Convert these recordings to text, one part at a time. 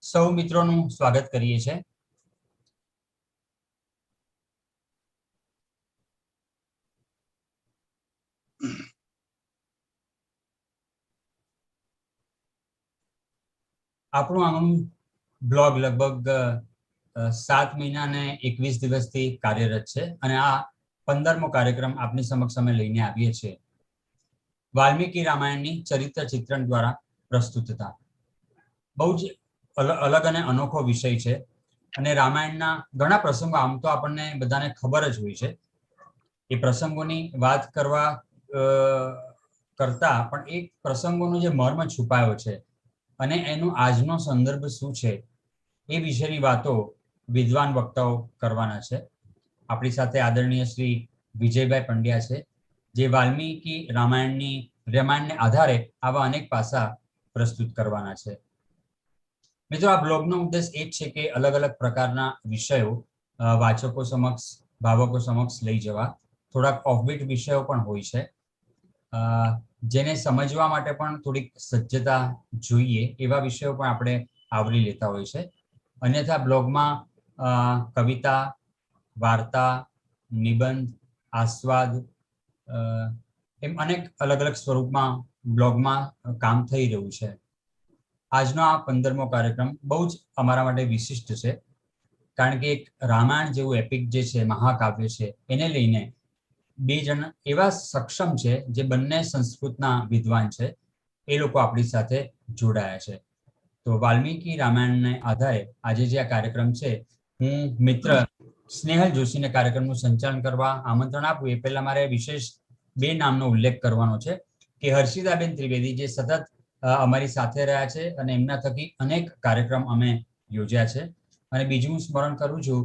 સૌ મિત્રોનું સ્વાગત કરીએ છીએ। આપણું આંગણું બ્લોગ લગભગ 7 મહિના ને 21 દિવસથી કાર્યરત છે અને આ 15મો કાર્યક્રમ આપની સમક્ષ અમે લઈને આવીએ છીએ। વાલ્મીકી રામાયણની ચરિત્ર ચિત્રણ દ્વારા પ્રસ્તુતતા બહુ જ અલગ અને અનોખો વિષય છે અને રામાયણના ઘણા પ્રસંગો આમ તો આપણને બધાને ખબર જ હોય છે। એ પ્રસંગોની વાત કરવા કરતા પણ એક પ્રસંગોનો જે મર્મ છુપાયો છે અને એનો આજનો સંદર્ભ શું છે એ વિશેની વાતો વિદ્વાન વક્તાઓ કરવાના છે। આપણી સાથે આદરણીય શ્રી વિજયભાઈ પંડ્યા છે, જે વાલ્મીકી રામાયણને આધારે આવા અનેક પાસા પ્રસ્તુત કરવાના છે। મિત્રો, આ બ્લોગનો ઉદ્દેશ એ જ છે કે અલગ અલગ પ્રકારના વિષયો વાચકો સમક્ષ, ભાવકો સમક્ષ લઈ જવા। થોડાક ઓફબીટ વિષયો પણ હોય છે, જેને સમજવા માટે પણ થોડીક સજ્જતા જોઈએ એવા વિષયો પણ આપણે આવરી લેતા હોય છે। અન્યથા બ્લોગમાં કવિતા, વાર્તા, નિબંધ, આસ્વાદ એમ અનેક અલગ અલગ સ્વરૂપમાં બ્લોગમાં કામ થઈ રહ્યું છે। આજનો આ 15મો કાર્યક્રમ બહુ જ અમારા માટે વિશિષ્ટ છે, કારણ કે એક રામાયણ જેવું એપિક જે છે, મહાકાવ્ય છે, એને લઈને 2 જણ એવા સક્ષમ છે જે બંને સંસ્કૃતના વિદ્વાન છે, એ લોકો આપણી સાથે જોડાયા છે। તો વાલ્મીકી રામાયણને આધારે આજે જે આ કાર્યક્રમ છે, હું મિત્ર સ્નેહલ જોશીને કાર્યક્રમનું સંચાલન કરવા આમંત્રણ આપું એ પહેલા મારે વિશેષ 2 નામનો ઉલ્લેખ કરવાનો છે કે હર્ષિદાબેન ત્રિવેદી, જે સતત અમારી સાથે રહ્યા છે અને એમના થકી અનેક કાર્યક્રમ અમે યોજ્યા છે। અને બીજું હું સ્મરણ કરું છું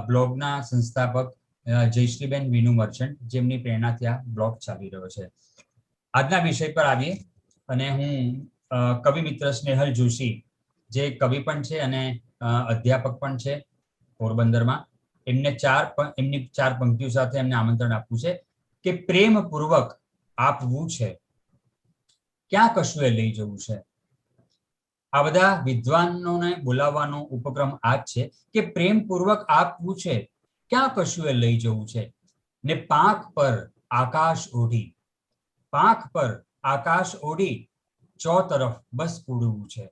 બ્લોગના સંસ્થાપક જયશ્રીબેન વિનુ મર્ચન્ટ, જેમની પ્રેરણાથી આ બ્લોગ ચાલી રહ્યો છે। આજના વિષય પર આવીએ અને હું કવિ મિત્ર સ્નેહલ જોશી, જે કવિ પણ છે અને અધ્યાપક પણ છે પોરબંદરમાં, એમની 4 પંક્તિઓ સાથે એમને આમંત્રણ આપવું છે કે પ્રેમપૂર્વક આપવું છે, ક્યાં કશુએ લઈ જવું છે। આ બધા વિદ્વાનોને બોલાવવાનો ઉપક્રમ આ જ છે કે પ્રેમપૂર્વક આપવું છે, ક્યાં કશુએ લઈ જવું છે, ને પાંખ પર આકાશ ઓઢી, પાંખ પર આકાશ ઓઢી ચોતરફ બસ ઉડવું છે,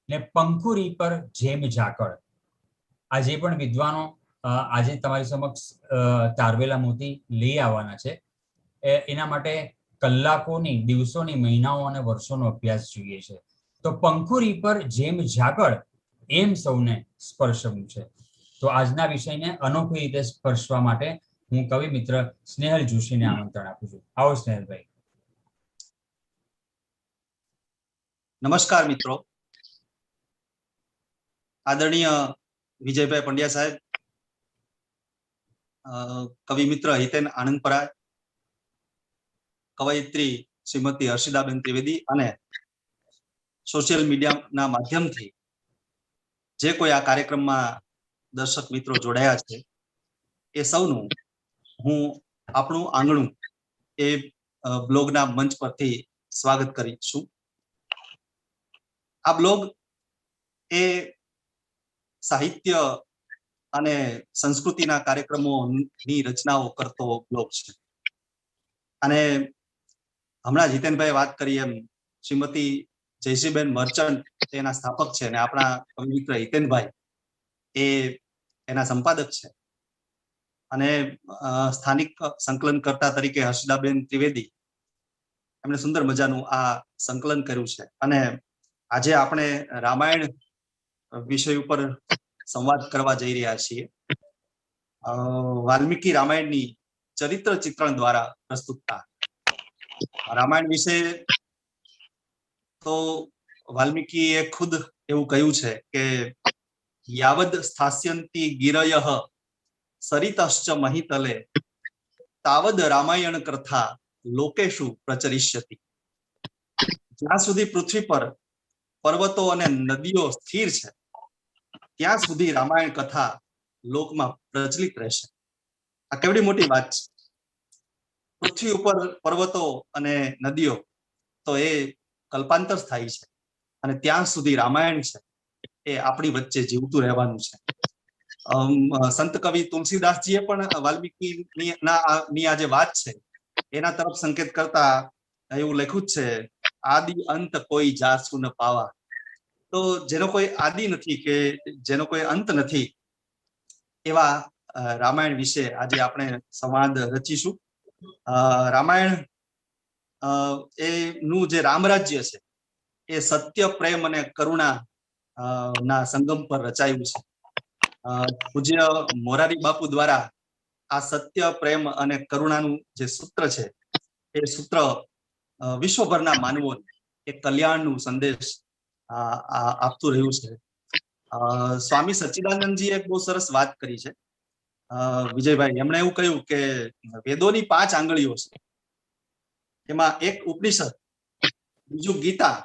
ને પંખુરી પર જેમ ઝાકળ। આ જે પણ વિદ્વાનો આજે તમારી સમક્ષ તારવેલા મોતી લઈ આવવાના છે, એના માટે કલાકોની, દિવસોની, મહિનાઓ અને વર્ષોનો અભ્યાસ જોઈએ છે। તો પંખુરી પર જેમ ઝાકળ એમ સૌને સ્પર્શવું છે। તો આજના વિષયને અનોખી રીતે સ્પર્શવા માટે હું કવિ મિત્ર સ્નેહલ જોશીને આમંત્રણ આપું છું। આવો સ્નેહલભાઈ। નમસ્કાર મિત્રો। આદરણીય વિજયભાઈ પંડ્યા સાહેબ, કવિ મિત્ર હિતેન આનંદપરા, કવયિત્રી શ્રીમતી હર્ષિદાબેન ત્રિવેદી અને સોશિયલ મીડિયાના માધ્યમથી જે કોઈ આ કાર્યક્રમમાં દર્શક મિત્રો જોડાયા છે, એ સૌનું હું આપણું આંગણું એ બ્લોગના મંચ પરથી સ્વાગત કરીશું। આ બ્લોગ એ સાહિત્ય અને સંસ્કૃતિના કાર્યક્રમોની રચનાઓ કરતો બ્લોગ છે અને હમણાં જીતેનભાઈ વાત કરી એમ શ્રીમતી જયશ્રીબેન મર્ચન્ટ એના સ્થાપક છે અને આપણા કવિ મિત્ર હિતેનભાઈ એ એના સંપાદક છે અને સ્થાનિક સંકલનકર્તા તરીકે હર્ષિદાબેન ત્રિવેદી, એમણે સુંદર મજાનું આ સંકલન કર્યું છે। અને આજે આપણે રામાયણ વિષય ઉપર સંવાદ કરવા જઈ રહ્યા છીએ। વાલ્મીકી રામાયણની ચરિત્ર ચિત્રણ દ્વારા પ્રસ્તુતતા. રામાયણ વિશે તો વાલ્મીકીએ ખુદ એવું કહ્યું છે કે યાવદ સ્થાસ્યંતિ ગિરયઃ સરિતશ્ચ મહિતલે તાવદ રામાયણ કથા લોકેશુ પ્રચરિષ્યતિ. જ્યાં સુધી પૃથ્વી પર પર્વતો અને નદીઓ સ્થિર છે ત્યાં સુધી રામાયણ કથા લોકમાં પ્રચલિત રહેશે. આ કેવડી મોટી વાત છે. પૃથ્વી ઉપર પર્વતો અને નદીઓ તો એ કલ્પાંતર સ્થાયી છે, અને ત્યાં સુધી રામાયણ છે એ આપણી વચ્ચે જીવતું રહેવાનું છે. સંત કવિ તુલસીદાસજીએ પણ વાલ્મીકી ની આ જે વાત છે એના તરફ સંકેત કરતા એવું લખ્યું જ છે, આદિ અંત કોઈ જાસુ ન પાવા. તો જેનો કોઈ આદિ નથી કે જેનો કોઈ અંત નથી એવા રામાયણ વિશે આજે આપણે સંવાદ રચીશું. રામાયણ નું જે રામરાજ્ય છે એ સત્ય, પ્રેમ અને કરુણા ના સંગમ પર રચાયું છે. પૂજ્ય મોરારી બાપુ દ્વારા આ સત્ય, પ્રેમ અને કરુણાનું જે સૂત્ર છે એ સૂત્ર વિશ્વભરના માનવોને એક કલ્યાણનું સંદેશ આપતું રહ્યું છે. સ્વામી સચ્ચિદાનંદજીએ એક બહુ સરસ વાત કરી છે વિજયભાઈ. એમણે એવું કહ્યું કે વેદોની 5 આંગળીઓ છે, એમાં એક ઉપનિષદ, બીજું ગીતા,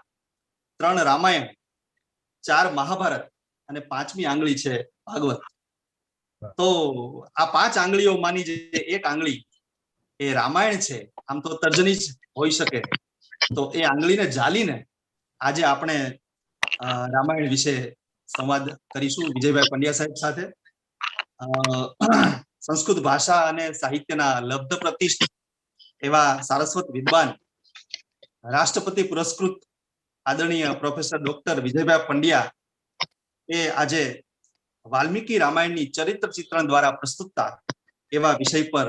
3 રામાયણ, 4 મહાભારત અને 5મી આંગળી છે ભાગવત. તો આ 5 આંગળીઓમાંની જે એક આંગળી એ રામાયણ છે. આમ તો તર્જની જ હોઈ શકે, તો એ આંગળીને ઝાલીને આજે આપણે રામાયણ વિશે સંવાદ કરીશું વિજયભાઈ પંડ્યા સાહેબ સાથે. સંસ્કૃત ભાષા અને સાહિત્યના લબ્ધ પ્રતિષ્ઠ એવા સારસ્વત વિદ્વાન, રાષ્ટ્રપતિ પુરસ્કૃત આદરણીય પ્રોફેસર ડોક્ટર વિજયભાઈ પંડ્યા એ આજે વાલ્મીકી રામાયણની ચરિત્ર ચિત્રણ દ્વારા પ્રસ્તુતતા એવા વિષય પર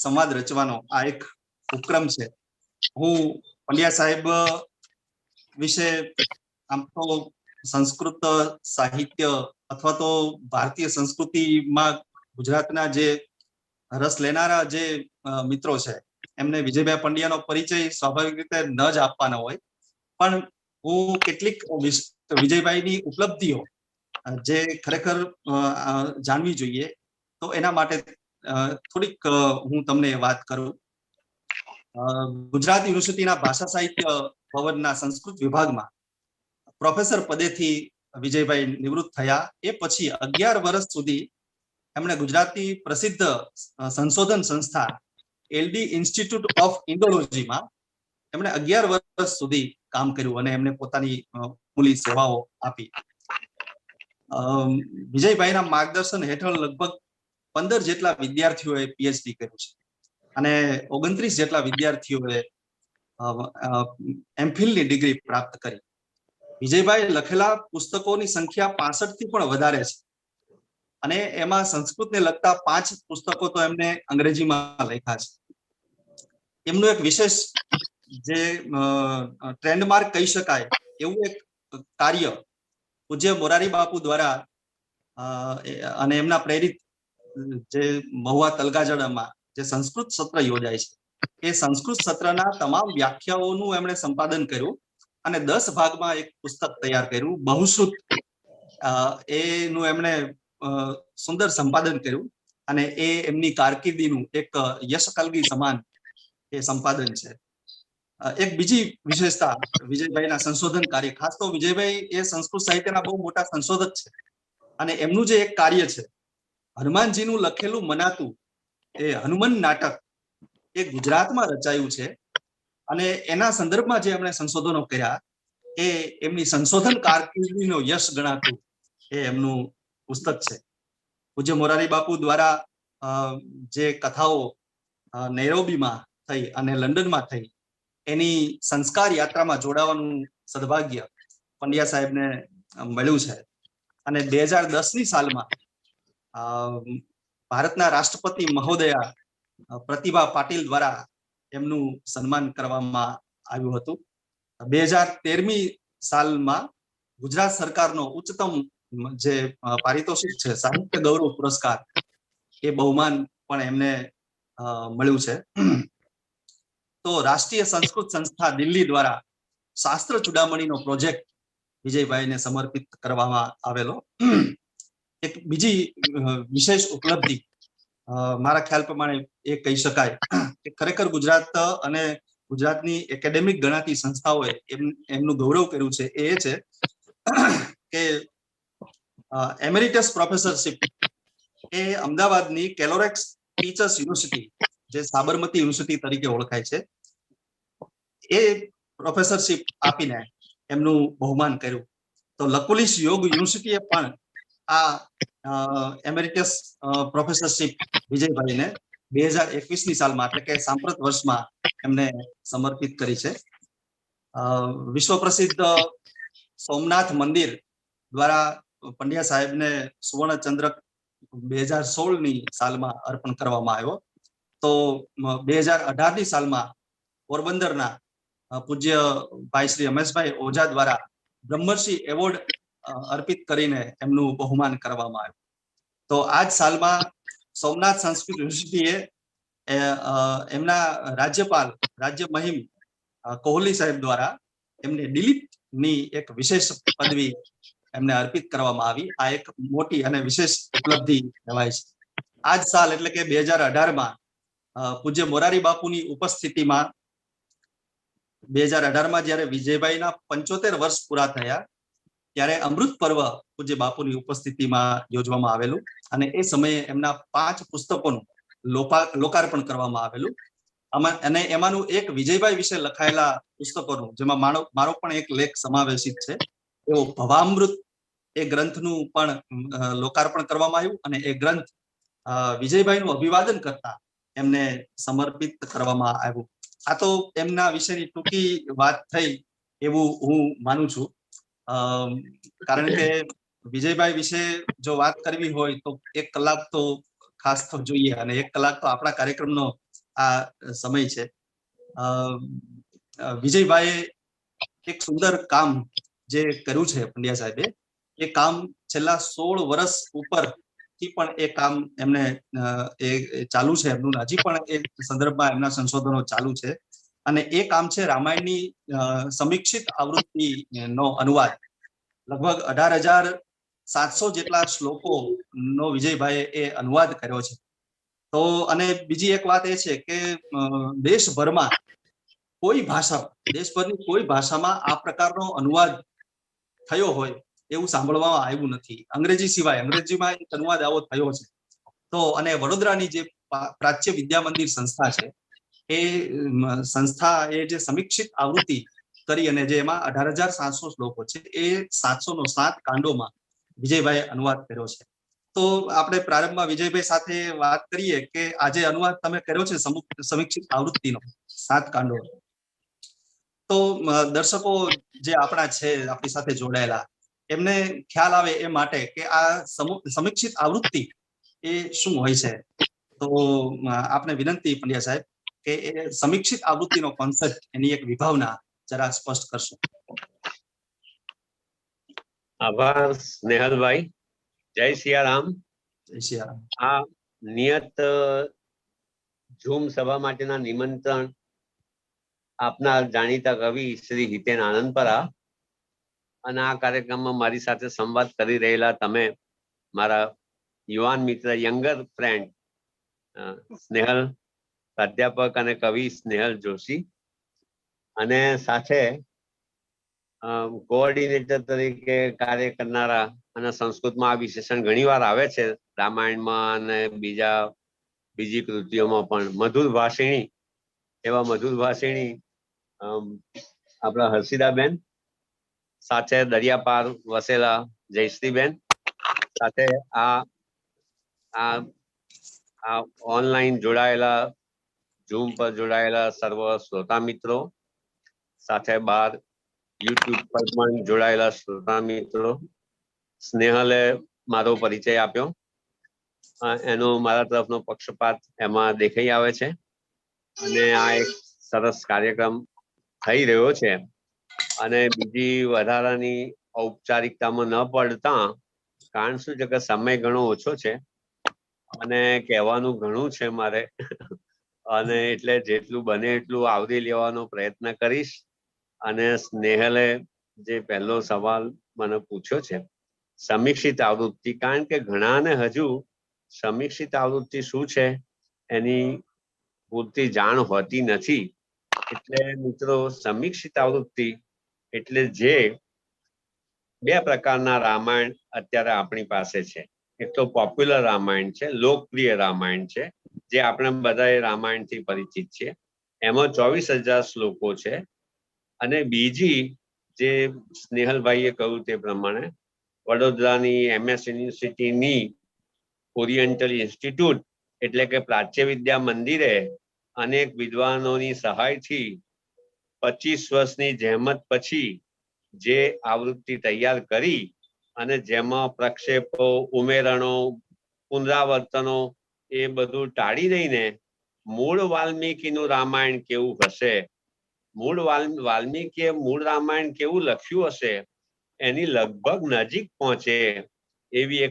સંવાદ રચવાનો આ એક ઉપક્રમ છે. હું પંડ્યા સાહેબ વિશે આમ તો સંસ્કૃત સાહિત્ય અથવા તો ભારતીય સંસ્કૃતિમાં ગુજરાતના જે રસ લેનારા જે મિત્રો છે એમને વિજયભાઈ પંડ્યાનો પરિચય સ્વાભાવિક રીતે ન જ આપવાનો હોય, પણ હું કેટલીક વિજયભાઈની ઉપલબ્ધિઓ જે ખરેખર જાણવી જોઈએ તો એના માટે થોડીક હું તમને વાત કરું. ગુજરાત યુનિવર્સિટીના ભાષા સાહિત્ય ભવનના સંસ્કૃત વિભાગમાં પ્રોફેસર પદેથી વિજયભાઈ નિવૃત્ત થયા. એ પછી 11 વર્ષ સુધી એમણે ગુજરાતી પ્રસિદ્ધ સંશોધન સંસ્થા એલડી ઇન્સ્ટિટ્યૂટ ઓફ ઇન્ડોલોજીમાં એમણે 11 વર્ષ સુધી કામ કર્યું અને એમને પોતાની મૂલી સેવાઓ આપી. વિજયભાઈના માર્ગદર્શન હેઠળ લગભગ 15 જેટલા વિદ્યાર્થીઓએ પીએચડી કર્યું છે અને 29 જેટલા વિદ્યાર્થીઓએ એમફિલની ડિગ્રી પ્રાપ્ત કરી. વિજયભાઈ લખેલા પુસ્તકોની સંખ્યા 65 થી પણ વધારે છે, અને એમાં સંસ્કૃતને લગતા 5 પુસ્તકો તો એમને અંગ્રેજીમાં લખ્યા છે. એમનું એક વિશેષ જે ટ્રેન્ડમાર્ક કહી શકાય એવું એક કાર્ય પૂજ્ય મોરારી બાપુ દ્વારા અને એમના પ્રેરિત જે મહુવા તલગાજડામાં જે સંસ્કૃત સત્ર યોજાય છે એ સંસ્કૃત સત્રના તમામ વ્યાખ્યાઓનું એમણે સંપાદન કર્યું અને 10 ભાગમાં એક પુસ્તક તૈયાર કર્યું. બહુશ્રુત એનું એમણે સુંદર સંપાદન કર્યું અને એ એમની કારકિર્દીનું એક યશકલગી સમાન એ સંપાદન છે. એક બીજી વિશેષતા વિજયભાઈના સંશોધન કાર્ય, ખાસ તો વિજયભાઈ એ સંસ્કૃત સાહિત્યના બહુ મોટા સંશોધક છે અને એમનું જે એક કાર્ય છે હનુમાનજીનું લખેલું મનાતું એ હનુમાન નાટક એ ગુજરાતમાં રચાયું છે અને એના સંદર્ભમાં જે એમણે સંશોધનો કર્યા એ એમની સંશોધન કારકિર્દીનો યશ ગણાતું એ એમનું પુસ્તક છે. પૂજ્ય મોરારી બાપુ દ્વારા જે કથાઓ નૈરોબીમાં થઈ અને લંડનમાં થઈ એની સંસ્કાર યાત્રામાં જોડાવાનું સદભાગ્ય પંડ્યા સાહેબને મળ્યું છે અને 2010ની સાલમાં ભારતના રાષ્ટ્રપતિ મહોદયા પ્રતિભા પાટીલ દ્વારા એમનું સન્માન કરવામાં આવ્યું હતું. 2013મી સાલમાં ગુજરાત સરકારનો ઉચ્ચતમ જે પારિતોષિક છે સાહિત્ય ગૌરવ પુરસ્કાર એ બહુમાન પણ એમને મળ્યું છે. તો રાષ્ટ્રીય સંસ્કૃત સંસ્થા દિલ્હી દ્વારા શાસ્ત્ર ચૂડામણીનો પ્રોજેક્ટ વિજયભાઈને સમર્પિત કરવામાં આવેલો. એક બીજી વિશેષ ઉપલબ્ધિ મારા ખ્યાલ પ્રમાણે એ કહી શકાય કે ખરેખર ગુજરાત અને ગુજરાતની એકેડેમિક ગણાતી સંસ્થાઓએ એમનું ગૌરવ કર્યું છે. એ છે કે એમેરિટસ પ્રોફેસરશિપ એ અમદાવાદની કેલોરેક્સ ટીચર્સ યુનિવર્સિટી, જે સાબરમતી યુનિવર્સિટી તરીકે ઓળખાય છે, એ પ્રોફેસરશિપ આપીને એમનું બહુમાન કર્યું. તો લકુલિશ યોગ યુનિવર્સિટીએ પણ આ એમેરિટસ પ્રોફેસરશિપ વિજયભાઈને 2021ની સાલમાં, એટલે કે સાંપ્રત વર્ષમાં એમને સમર્પિત કરી છે. વિશ્વ પ્રસિદ્ધ સોમનાથ મંદિર દ્વારા પંડ્યા સાહેબને સુવર્ણ ચંદ્રક 2016ની સાલમાં અર્પણ કરવામાં આવ્યો. તો 2018ની સાલમાં પોરબંદરના પૂજ્ય ભાઈ શ્રી રમેશભાઈ ઓઝા દ્વારા બ્રહ્મર્ષિ એવોર્ડ અર્પિત કરીને એમનું બહુમાન કરવામાં આવ્યું. તો આ જ સાલમાં સોમનાથ સંસ્કૃત યુનિવર્સિટીએ એમના રાજ્યપાલ રાજ્ય મહિમ કોહલી સાહેબ દ્વારા એમને ડિલીટની એક વિશેષ પદવી એમને અર્પિત કરવામાં આવી. આ એક મોટી અને વિશેષ ઉપલબ્ધિ કહેવાય છે. આ જ સાલ એટલે કે 2018માં પૂજ્ય મોરારી બાપુની ઉપસ્થિતિમાં 2018માં જ્યારે વિજયભાઈના 75 વર્ષ પૂરા થયા ત્યારે અમૃત પર્વ પૂજ્ય બાપુની ઉપસ્થિતિમાં યોજવામાં આવેલું અને એ સમયે એમના 5 પુસ્તકોનું લોકાર્પણ કરવામાં આવેલું. અને એમાંનું એક વિજયભાઈ વિશે લખાયેલા પુસ્તકોનું, જેમાં મારો પણ એક લેખ સમાવેશિત છે, એવો ભવામૃત એ ગ્રંથનું પણ લોકાર્પણ કરવામાં આવ્યું અને એ ગ્રંથ વિજયભાઈનું અભિવાદન કરતા એમને સમર્પિત કરવામાં આવ્યું. આ તો એમના વિશેની ટૂંકી વાત થઈ એવું હું માનું છું. કારણ કે વિજયભાઈ વિશે જો વાત કરવી હોય તો 1 કલાક તો ખાસ તો જોઈએ, અને 1 કલાક તો આપણા કાર્યક્રમનો આ સમય છે. વિજયભાઈએ એક સુંદર કામ જે કર્યું છે પંડ્યા સાહેબે, એ કામ છેલ્લા 16 વર્ષ ઉપરથી પણ એ કામ એમને એ ચાલુ છે એમનું, હજી પણ એ સંદર્ભમાં એમના સંશોધનો ચાલુ છે. અને એ કામ છે રામાયણની સમીક્ષિત આવૃત્તિનો અનુવાદ. લગભગ 18,700 જેટલા શ્લોકોનો વિજયભાઈએ એ અનુવાદ કર્યો છે. તો અને બીજી એક વાત એ છે કે દેશભરમાં દેશભરની કોઈ ભાષામાં આ પ્રકારનો અનુવાદ થયો હોય એવું સાંભળવામાં આવ્યું નથી, અંગ્રેજી સિવાય. અંગ્રેજીમાં એક અનુવાદ આવો થયો છે. તો અને વડોદરાની જે પ્રાચ્ય વિદ્યા મંદિર સંસ્થા છે, એ સંસ્થા એ જે સમીક્ષિત આવૃત્તિ કરી અને જે એમાં 18,700 શ્લોકો છે, એ 707 કાંડોમાં વિજયભાઈએ અનુવાદ કર્યો છે. તો આપણે પ્રારંભમાં વિજયભાઈ સાથે વાત કરીએ કે આજે અનુવાદ તમે કર્યો છે સમીક્ષિત આવૃત્તિનો 7 કાંડો, તો દર્શકો જે આપણા છે આપણી સાથે જોડાયેલા, એમને ખ્યાલ આવે એ માટે કે આ સમીક્ષિત આવૃત્તિ એ શું હોય છે. તો આપને વિનંતી પંડ્યા સાહેબ કે એ સમીક્ષિત આવૃત્તિનો કોન્સેપ્ટ, એની એક વિભાવના જરા સ્પષ્ટ કરશો. આભાર સ્નેહલભાઈ. જય સિયારામ. જય સિયારામ. આ નિયત ઝૂમ સભા માટેના નિમંત્રણ આપના જાણીતા કવિ શ્રી હિતેન આનંદપરા અને આ કાર્યક્રમમાં મારી સાથે સંવાદ કરી રહેલા તમે, મારા યુવાન મિત્ર, યંગર ફ્રેન્ડ સ્નેહલ, પ્રાધ્યાપક અને કવિ સ્નેહલ જોશી, અને સાથે કોઓર્ડિનેટર તરીકે કાર્ય કરનારા અને સંસ્કૃતમાં આ વિશેષણ ઘણીવાર આવે છે, રામાયણમાં અને બીજી કૃતિઓમાં પણ, મધુર ભાષિણી, એવા મધુર ભાષિણી આપણા હર્ષિદાબેન, સાથે દરિયાપાર વસેલા જયશ્રીબેન, સાથે આ ઓનલાઈન જોડાયેલા, ઝૂમ પર જોડાયેલા સર્વ શ્રોતા મિત્રો, સાથે બહાર યુટ્યુબ પર પણ જોડાયેલા શ્રોતા મિત્રો. સ્નેહલે મારો પરિચય આપ્યો, એનો મારા તરફનો પક્ષપાત એમાં દેખાઈ આવે છે. અને આ એક સરસ કાર્યક્રમ થઈ રહ્યો છે. અને બીજી વધારાની ઔપચારિકતામાં ન પડતા, કારણ શું છે કે સમય ઘણો ઓછો છે અને કહેવાનું ઘણું છે મારે, અને એટલે જેટલું બને એટલું આવરી લેવાનો પ્રયત્ન કરીશ. અને સ્નેહલે જે પહેલો સવાલ મને પૂછ્યો છે સમીક્ષિત આવૃત્તિ, કારણ કે ઘણાને હજુ સમીક્ષિત આવૃત્તિ શું છે એની પૂરતી જાણ હોતી નથી. એટલે મિત્રો સમીક્ષિત આવૃત્તિ એટલે જે બે પ્રકારના રામાયણ અત્યારે આપણી પાસે છે. એક તો પોપ્યુલર રામાયણ છે, લોકપ્રિય રામાયણ છે, જે આપણે બધા રામાયણ થી પરિચિત છીએ. એમાં 24,000 શ્લોકો છે. અને બીજી જે સ્નેહલભાઈએ કહ્યું તે પ્રમાણે વડોદરાની MS યુનિવર્સિટીની ઓરિએન્ટલ ઇન્સ્ટિટ્યૂટ એટલે કે પ્રાચ્ય વિદ્યા મંદિરે અનેક વિદ્વાનોની સહાયથી 25 વર્ષની જહેમત પછી જે આવૃત્તિ તૈયાર કરી અને જેમાં પ્રક્ષેપો, ઉમેરણો, પુનરાવર્તનો એ બધું ટાળી દઈને મૂળ વાલ્મીકીનું રામાયણ કેવું હશે, મૂળ વાલ્મીકીએ મૂળ રામાયણ કેવું લખ્યું હશે એની લગભગ નજીક પહોંચે એવી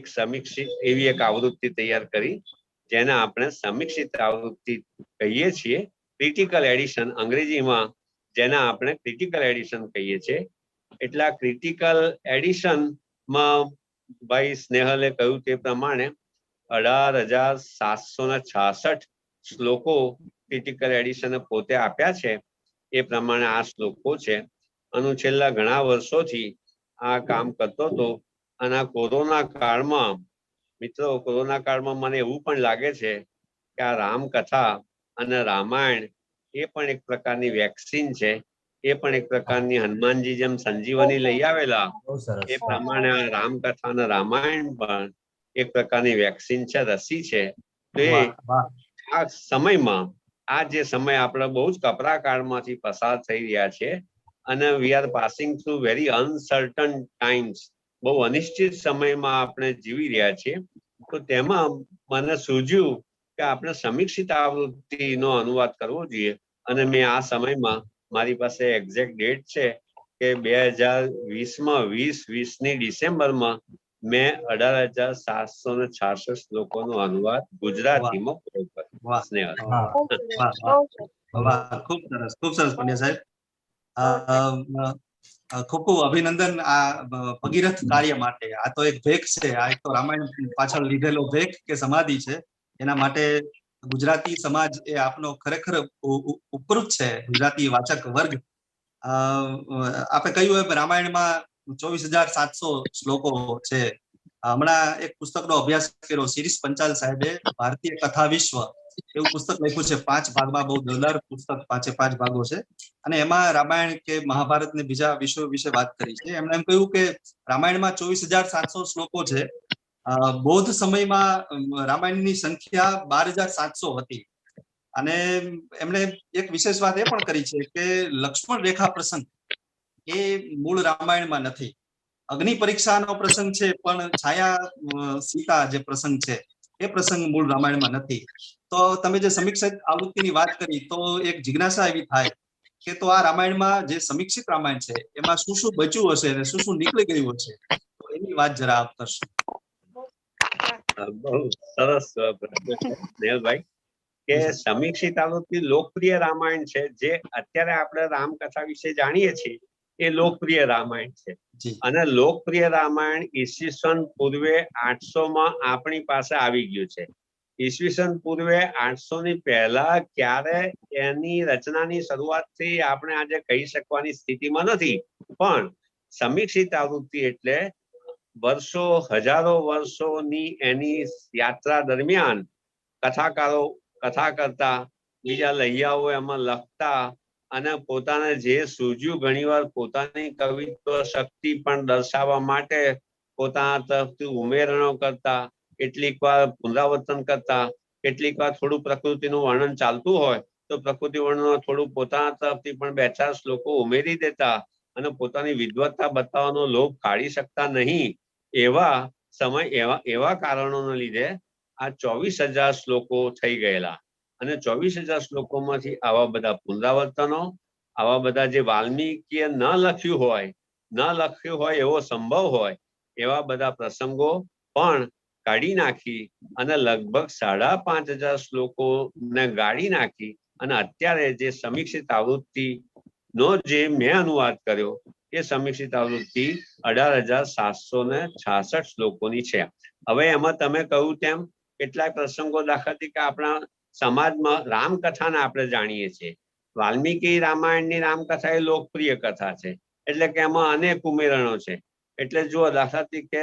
એક આવૃત્તિ તૈયાર કરી, જેને આપણે સમીક્ષિત આવૃત્તિ કહીએ છીએ. ક્રિટિકલ એડિશન અંગ્રેજીમાં જેને આપણે ક્રિટિકલ એડિશન કહીએ છીએ. એટલા ક્રિટિકલ એડિશનમાં ભાઈ સ્નેહલે કહ્યું તે પ્રમાણે 18,766 શ્લોકો ક્રિટિકલ એડિશને પોતે આપ્યા છે. એ પ્રમાણે આ શ્લોકો છે. અને છેલ્લા ઘણા વર્ષોથી આ કામ કરતો હતો. અને કોરોના કાળમાં મિત્રો, કોરોના કાળમાં મને એવું પણ લાગે છે કે આ રામકથા અને રામાયણ એ પણ એક પ્રકારની વેક્સિન છે. એ પણ એક પ્રકારની હનુમાનજી જેમ સંજીવની લઈ આવેલા એ પ્રમાણે આ રામકથા અને રામાયણ પણ એક પ્રકારની વેક્સિન છે, રસી છે. તો એ આ સમયમાં આ જે સમય આપણે બહુ જ કપરા કાળમાંથી પસાર થઈ રહ્યા છે અને we are passing through very uncertain times, બહુ અનિશ્ચિત સમયમાં આપણે જીવી રહ્યા છીએ. તો તેમાં મને સૂઝ્યું કે આપણે સમીક્ષિત આવૃત્તિનો અનુવાદ કરવો જોઈએ. અને મેં આ સમયમાં મારી પાસે એક્ઝેક્ટ ડેટ છે કે 2020માં 2020ની ડિસેમ્બરમાં મેં 18,766 શ્લોકોનો અનુવાદ ગુજરાતીમાં પૂરો કર્યો. સ્નેહલ. ખૂબ સરસ, ખૂબ સરસ પંડ્યા સાહેબ. ખૂબ ખૂબ અભિનંદન આ ભગીરથ કાર્ય માટે. આ તો એક ભેખ છે, આ એક તો રામાયણ પાછળ લીધેલો ભેખ કે સમાધિ છે. એના માટે ગુજરાતી સમાજ એ આપનો ખરેખર ઉપકૃત છે, ગુજરાતી વાચક વર્ગ. આપણે કહ્યું એમ રામાયણમાં 24,700 શ્લોકો છે. હમણાં એક પુસ્તકનો અભ્યાસ કર્યો શિરીષ પંચાલ સાહેબે, ભારતીય કથા વિશ્વ એવું પુસ્તક લખ્યું છે. 5 ભાગમાં, બહુ દરદાર પુસ્તક, 5 ભાગો છે. અને એમાં રામાયણ કે મહાભારત ને બીજા વિષયો વિશે વાત કરી છે. એમણે એમ કહ્યું કે રામાયણમાં 24,700 શ્લોકો છે. બૌદ્ધ સમયમાં રામાયણની સંખ્યા 12,700 હતી. અને એમણે એક વિશેષ વાત એ પણ કરી છે કે લક્ષ્મણ રેખા પ્રસંગ એ મૂળ રામાયણમાં નથી. અગ્નિ પરીક્ષાનો પ્રસંગ છે, પણ છાયા સીતા જે પ્રસંગ છે એ પ્રસંગ મૂળ રામાયણમાં નથી. તો તમે જે સમીક્ષિત આવૃત્તિની વાત કરી તો એક જિજ્ઞાસા એવી થાય કે તો આ રામાયણમાં જે સમીક્ષિત રામાયણ છે એમાં શું શું બચ્યું હશે અને શું શું નીકળી ગયું હશે, તો એની વાત જરા આપ કરશો. બહુ સરસ સ્નેહલભાઈ કે સમીક્ષિત આવૃત્તિ લોકપ્રિય રામાયણ છે. જે અત્યારે આપણે રામકથા વિશે જાણીએ છીએ એ લોકપ્રિય રામાયણ છે. અને લોકપ્રિય રામાયણ ઈસવીસન પૂર્વે 800માં આપણી પાસે આવી ગયું છે. ઈસવીસન પૂર્વે 800 ની પહેલા ક્યારે એની રચનાની શરૂઆત થઈ આપણે આજે કહી શકવાની સ્થિતિમાં નથી. પણ સમીક્ષિત આવૃત્તિ એટલે વર્ષો, હજારો વર્ષોની એની યાત્રા દરમિયાન કથાકારો કથા કરતા, બીજા લૈયાઓ એમાં લખતા અને પોતાને જે સૂઝ્યું ઘણીવાર પોતાની કવિત્વ શક્તિ પણ દર્શાવવા માટે પોતાના તરફથી ઉમેરણો કરતા, કેટલીક વાર પુનરાવર્તન કરતા, કેટલીક વાર થોડું પ્રકૃતિનું વર્ણન ચાલતું હોય તો પ્રકૃતિ વર્ણન થોડું પોતાના તરફથી પણ 2-4 શ્લોકો ઉમેરી દેતા અને પોતાની વિદ્વત્તા બતાવવાનો લોભ કાઢી શકતા નહીં. એવા કારણોને લીધે આ 24,000 શ્લોકો થઈ ગયેલા. અને 24,000 શ્લોકોમાંથી આવા બધા પુનરાવર્તનો, આવા બધા જે વાલ્મીકીએ ન લખ્યું હોય એવો સંભવ હોય એવા બધા પ્રસંગો પણ કાઢી નાખી અને લગભગ 5,500 શ્લોકોને ગાળી નાખી અને અત્યારે જે સમીક્ષિત આવૃત્તિ નો જે મેં અનુવાદ કર્યો એ સમીક્ષિત આવૃત્તિ 18,766 શ્લોકોની છે. હવે એમાં તમે કહ્યું તેમ કેટલાક પ્રસંગો દાખલા તરીકે આપણા સમાજમાં રામકથાને આપણે જાણીએ છીએ. વાલ્મીકી રામાયણની રામકથા એ લોકપ્રિય કથા છે, એટલે કે એમાં અનેક ઉમેરણો છે. એટલે જો દાખલા તરીકે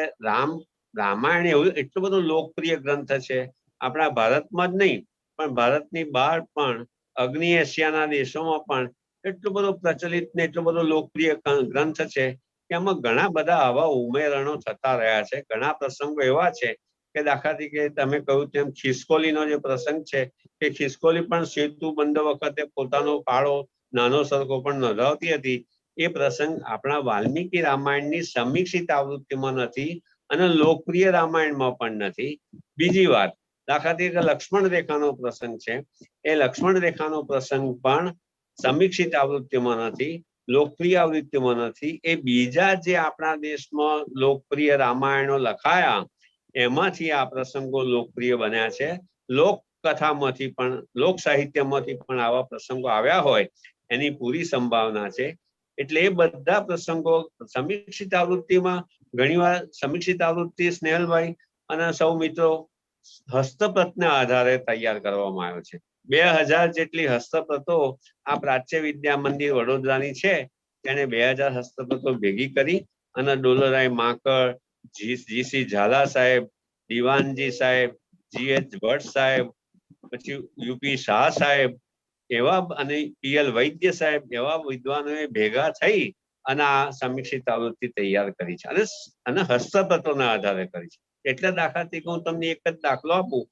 રામાયણ એવું એટલો બધો લોકપ્રિય ગ્રંથ છે આપણા ભારતમાં જ નહીં પણ ભારતની બહાર પણ અગ્નિ એશિયાના દેશોમાં પણ એટલો બધો પ્રચલિત ને એટલો બધો લોકપ્રિય ગ્રંથ છે કે એમાં ઘણા બધા આવા ઉમેરણો થતા રહ્યા છે. ઘણા પ્રસંગો એવા છે કે દાખલા તરીકે તમે કહ્યું તેમ ખિસકોલીનો જે પ્રસંગ છે કે ખિસકોલી પણ સેતુ બંધ વખતે પોતાનો ફાળો નાનો સરખો પણ નોંધાવતી હતી. એ પ્રસંગ આપણા વાલ્મીકી રામાયણની સમીક્ષિત આવૃત્તિમાં નથી અને લોકપ્રિય રામાયણમાં પણ નથી. બીજી વાત, દાખલા તરીકે લક્ષ્મણ રેખાનો પ્રસંગ છે, એ લક્ષ્મણ રેખાનો પ્રસંગ પણ સમીક્ષિત આવૃત્તિમાં નથી, લોકપ્રિય આવૃત્તિમાં નથી. એ બીજા જે આપણા દેશમાં લોકપ્રિય રામાયણો લખાયા એમાંથી આ પ્રસંગો લોકપ્રિય બન્યા છે. લોક કથામાંથી પણ લોક સાહિત્યમાંથી પણ આવા પ્રસંગો આવ્યા હોય એની પૂરી સંભાવના છે. એટલે એ બધા પ્રસંગો સમીક્ષિત આવૃત્તિમાં ઘણીવાર સમીક્ષિત આવૃત્તિ સ્નેહલભાઈ અને સૌ મિત્રો હસ્તપ્રતના આધારે તૈયાર કરવામાં આવ્યો છે. 2000 જેટલી હસ્તપ્રતો આ પ્રાચ્ય વિદ્યા મંદિર વડોદરાની છે તેને 2000 હસ્તપ્રતો ભેગી કરી અને ડોલરાય માકડ, જીસી ઝાલા સાહેબ, દીવાનજી સાહેબ, GH ભટ્ટ સાહેબ, પછી યુપી શાહ સાહેબ એવા અને PL વૈદ્ય સાહેબ એવા વિદ્વાનોએ ભેગા થઈ અને આ સમીક્ષિત આવૃત્તિ તૈયાર કરી છે અને હસ્તપ્રતોના આધારે કરી છે. એટલે દાખલા તરીકે હું તમને એક જ દાખલો આપું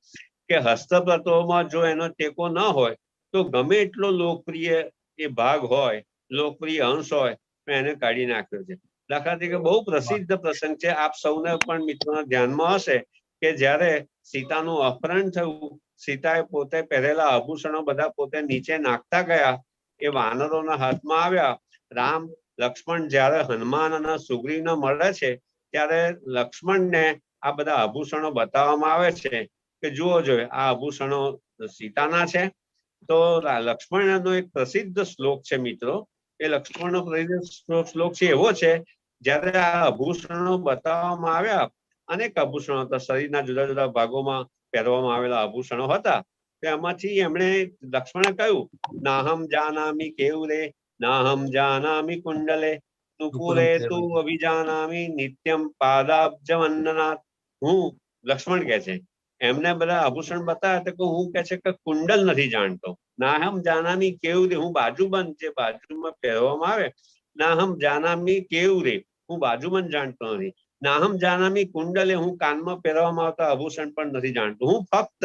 કે હસ્તપ્રતોમાં જો એનો ટેકો ન હોય તો ગમે એટલો લોકપ્રિય એ ભાગ હોય, લોકપ્રિય અંશ હોય પણ એને કાઢી નાખ્યો છે. દાખલા તરીકે બહુ પ્રસિદ્ધ પ્રસંગ છે, આપ સૌને પણ મિત્રોના ધ્યાનમાં હશે કે જ્યારે સીતાનું અપહરણ થયું, સીતાએ પોતે પહેરેલા આભૂષણો બધા પોતે નીચે નાખતા ગયા, એ વાનરોના હાથમાં આવ્યા. રામ લક્ષ્મણ જ્યારે હનુમાન અને સુગ્રીવને મળે છે ત્યારે લક્ષ્મણને આ બધા આભૂષણો બતાવવામાં આવે છે કે જુઓ જોઈએ આ આભૂષણો સીતાના છે. તો લક્ષ્મણનો એક પ્રસિદ્ધ શ્લોક છે મિત્રો, એ લક્ષ્મણનો પ્રસિદ્ધ શ્લોક છે એવો છે, જ્યારે આ આભૂષણો બતાવવામાં આવ્યા, અનેક આભૂષણો હતા, શરીરના જુદા જુદા ભાગોમાં પહેરવામાં આવેલા આભૂષણો હતા, એમાંથી એમણે લક્ષ્મણે કહ્યું નાહમ જાનામી કેવરે નાહમ જાનામી કુંડલે નુપુરે તું અભિજાનામી નિત્યમ પાદાબ્જ વંદનાથ. હું લક્ષ્મણ કે છે એમને બધા આભૂષણ બતાવ્યા તો હું કે છે કે કુંડલ નથી જાણતો, નાહમ જાનામી કેવરે હું બાજુબંધ જે બાજુમાં પહેરવામાં આવે, નાહમ જાનામી કેવરે હું બાજુબંધ જાણતો નથી, નાહમ જાનામી કુંડલે હું કાનમાં પહેરવામાં આવતા આભૂષણ પણ નથી જાણતો, હું ફક્ત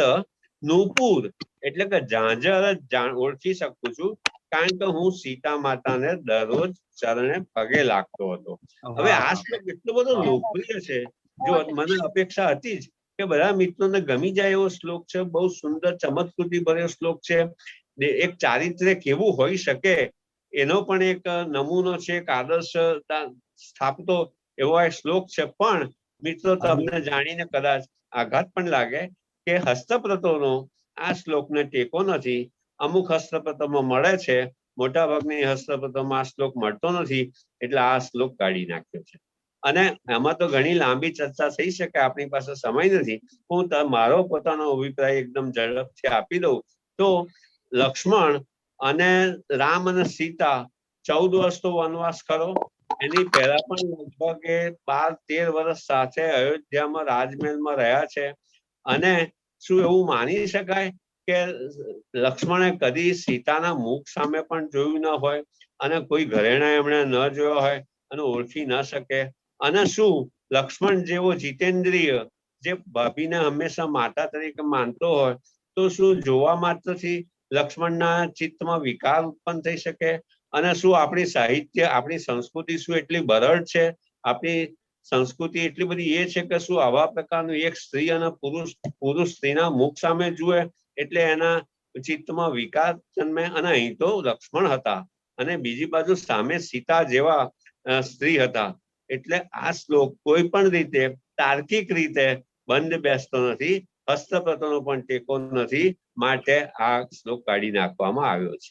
નુપુર એટલે કે ઝાંઝર જ ઓળખી શકું છું કારણ કે હું સીતા માતાને દરરોજ ચરણે પગે લાગતો હતો. હવે આ શ્લોક એટલો બધો લોકપ્રિય છે, જો મને અપેક્ષા હતી જ કે બધા મિત્રોને ગમી જાય એવો શ્લોક છે, બહુ સુંદર ચમત્કૃતિ ભર્યો શ્લોક છે, એક ચારિત્ર્ય કેવું હોઈ શકે એનો પણ એક નમૂનો છે, એક આદર્શ સ્થાપતો એવો એક શ્લોક છે. પણ મિત્રો તમને જાણીને કદાચ આઘાત પણ લાગે કે હસ્તપ્રતોનો આ શ્લોકને ટેકો નથી. અમુક હસ્તપ્રતોમાં મળે છે, મોટા ભાગની હસ્તપ્રતોમાં આ શ્લોક મળતો નથી, એટલે આ શ્લોક કાઢી નાખ્યો છે. અને એમાં તો ઘણી લાંબી ચર્ચા થઈ શકે, આપણી પાસે સમય નથી. હું મારો પોતાનો અભિપ્રાય એકદમ ઝડપથી આપી દઉં તો લક્ષ્મણ અને રામ અને સીતા 14 વર્ષ તો વનવાસ ખરો, એની પહેલા પણ લગભગ 12-13 વર્ષ સાથે અયોધ્યામાં રાજમહેલમાં રહ્યા છે. અને શું એવું માની શકાય કે લક્ષ્મણે કદી સીતાના મુખ સામે પણ જોયું ન હોય અને કોઈ ઘરેણા એમણે ન જોયો હોય અને ઓળખી ન શકે? અને શું લક્ષ્મણ જેવો જીતેન્દ્રિય જે ભાભીને હંમેશા માતા તરીકે માનતો હોય તો શું જોવા માત્રથી લક્ષ્મણના ચિત્તમાં વિકાર ઉત્પન્ન થઈ શકે? અને શું આપણી સાહિત્ય, આપણી સંસ્કૃતિ શું એટલી બરડ છે, આપણી સંસ્કૃતિ એટલી બધી એ છે કે શું આવા પ્રકારનું એક સ્ત્રી અને પુરુષ સ્ત્રીના મુખ સામે જુએ એટલે એના ચિત્તમાં વિકાર જન્મે? અને અહીં તો લક્ષ્મણ હતા અને બીજી બાજુ સામે સીતા જેવા સ્ત્રી હતા. એટલે આ શ્લોક કોઈ પણ રીતે તાર્કિક રીતે બંધ બેસતો નથી, હસ્તપ્રતોનો પણ ટેકો નથી, માટે આ શ્લોક કાઢી નાખવામાં આવ્યો છે.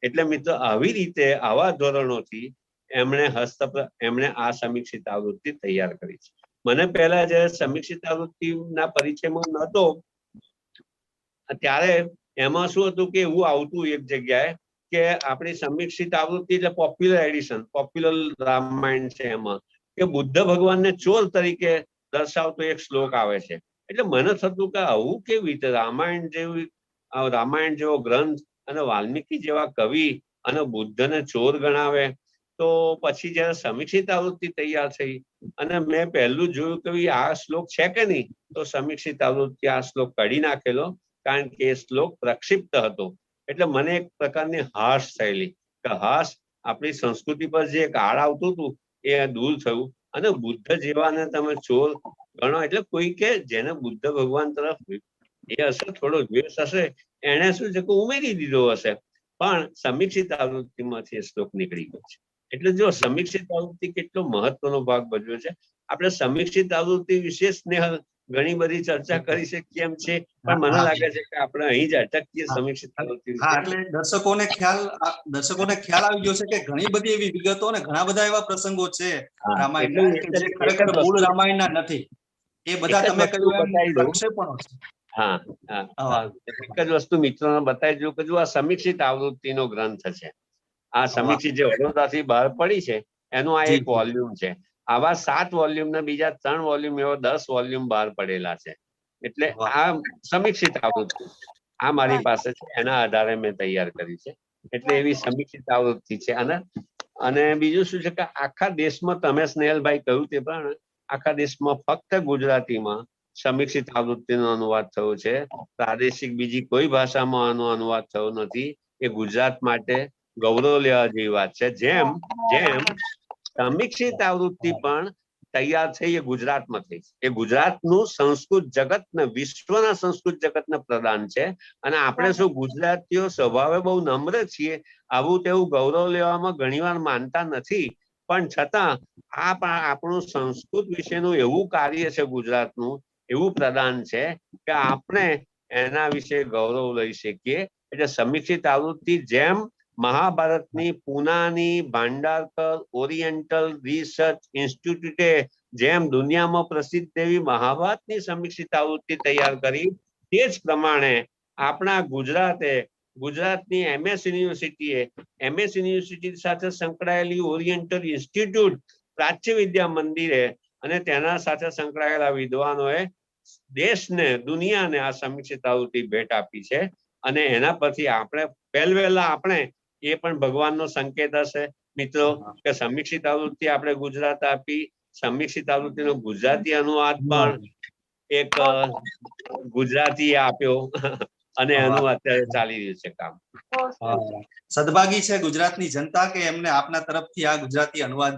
એટલે મિત્રો આવી રીતે આવા ધોરણોથી એમણે આ સમીક્ષિત આવૃત્તિ તૈયાર કરી છે. મને પહેલા જયારે સમીક્ષિત આવૃત્તિના પરિચયમાં નહોતો ત્યારે એમાં શું હતું કે એવું આવતું એક જગ્યાએ કે આપણી સમીક્ષિત આવૃત્તિ એટલે પોપ્યુલર એડિશન, પોપ્યુલર રામાયણ છે એમાં કે બુદ્ધ ભગવાનને ચોર તરીકે દર્શાવતો એક શ્લોક આવે છે. એટલે મને થતું કે આવું કેવી રીતે રામાયણ જેવો ગ્રંથ અને વાલ્મીકી જેવા કવિ અને બુદ્ધને ચોર ગણાવે. તો પછી જયારે સમીક્ષિત આવૃત્તિ તૈયાર થઈ અને મેં પહેલું જોયું કે આ શ્લોક છે કે નહીં, તો સમીક્ષિત આવૃત્તિ આ શ્લોક કાઢી નાખેલો, કારણ કે એ શ્લોક પ્રક્ષિપ્ત હતો. એટલે મને એક પ્રકારની હાશ થયેલી કે હાશ આપણી સંસ્કૃતિ પર જે એક આડ આવતું હતું એ દૂર થયું. અને બુદ્ધ જેવાને તમે ચોર ગણો એટલે કોઈ કે જેને બુદ્ધ ભગવાન તરફ એ હશે, થોડો દ્વેષ હશે, એને શું છે કે ઉમેરી દીધો હશે, પણ સમીક્ષિત આવૃત્તિમાંથી એ શ્લોક નીકળી ગયો છે. એટલે જો સમીક્ષિત આવૃત્તિ કેટલો મહત્વનો ભાગ ભજવ્યો છે. આપણે સમીક્ષિત આવૃત્તિ વિશે સ્નેહ ઘણી બધી ચર્ચા કરી છે કેમ છે, પણ મને લાગે છે કે આપણે અહીં જ અટકીએ સમીક્ષિત આવૃત્તિ વિશે. એટલે દર્શકોને ખ્યાલ આવી ગયો છે કે ઘણી બધી એવી વિગતો અને ઘણા બધા એવા પ્રસંગો છે રામાયણના કે જે ખરેખર મૂળ રામાયણના નથી. એ બધા તમે કહ્યું એમ પ્રક્ષેપણો છે. એક જ વસ્તુ મિત્રોને બતાવી દઉં કે જો આ સમીક્ષિત આવૃત્તિનો ગ્રંથ છે. આ સમીક્ષિત જે વડોદરાથી બહાર પડી છે એનું આ એક વોલ્યુમ છે. આવા 7 વોલ્યુમ ને બીજા 3 વોલ્યુમ એવા 10 વોલ્યુમ બહાર પડેલા છે. એટલે આ સમીક્ષિત આવૃત્તિ આ મારી પાસે છે, એના આધારે મેં તૈયાર કરી છે. એટલે એવી સમીક્ષિત આવૃત્તિ છે. અને બીજું શું છે કે આખા દેશમાં તમે સ્નેહલભાઈ કહ્યું તે પ્રમાણે આખા દેશમાં ફક્ત ગુજરાતીમાં સમીક્ષિત આવૃત્તિનો અનુવાદ થયો છે. પ્રાદેશિક બીજી કોઈ ભાષામાં આનો અનુવાદ થયો નથી. એ ગુજરાત માટે ગૌરવ લેવા જેવી વાત છે. જેમ સમીક્ષિત આવૃત્તિ પણ તૈયાર થઈ એ ગુજરાતમાં થઈ. એ ગુજરાતનું સંસ્કૃત જગત ને વિશ્વના સંસ્કૃત જગતને પ્રદાન છે. અને આપણે શું ગુજરાતીઓ સ્વભાવે બહુ નમ્ર છીએ, આવું તેવું ગૌરવ લેવામાં ઘણીવાર માનતા નથી, પણ છતાં આ આપણું સંસ્કૃત વિશેનું એવું કાર્ય છે, ગુજરાતનું એવું પ્રદાન છે કે આપણે એના વિશે ગૌરવ લઈ શકીએ. એટલે સમીક્ષિત આવૃત્તિ જેમ મહાભારતની પૂનાની ભાંડારકર ઓરિએન્ટલ રિસર્ચ ઇન્સ્ટિટ્યૂટે જેમ દુનિયામાં પ્રસિદ્ધ એવી મહાભારતની સમીક્ષિત આવૃત્તિ તૈયાર કરી, તે જ પ્રમાણે આપણા ગુજરાતની MS યુનિવર્સિટી સાથે સંકળાયેલી ઓરિએન્ટલ ઇન્સ્ટિટ્યૂટ, પ્રાચ્ય વિદ્યા મંદિરે અને તેના સાથે સંકળાયેલા વિદ્વાનોએ દેશને દુનિયાને આ સમીક્ષિત આવૃત્તિ ભેટ આપી છે. અને એના પરથી આપણે પહેલવેલા આપણે એ પણ ભગવાનનો સંકેત હશે મિત્રો કે સમીક્ષિત આવૃત્તિ આપણે ગુજરાત આપી, સમીક્ષિત આવૃત્તિનો ગુજરાતી અનુવાદ પણ એક ગુજરાતી આપ્યો અને એનું અત્યારે ચાલી રહ્યું છે કામ. સદભાગી છે ગુજરાતની જનતા કે એમને આપના તરફથી આ ગુજરાતી અનુવાદ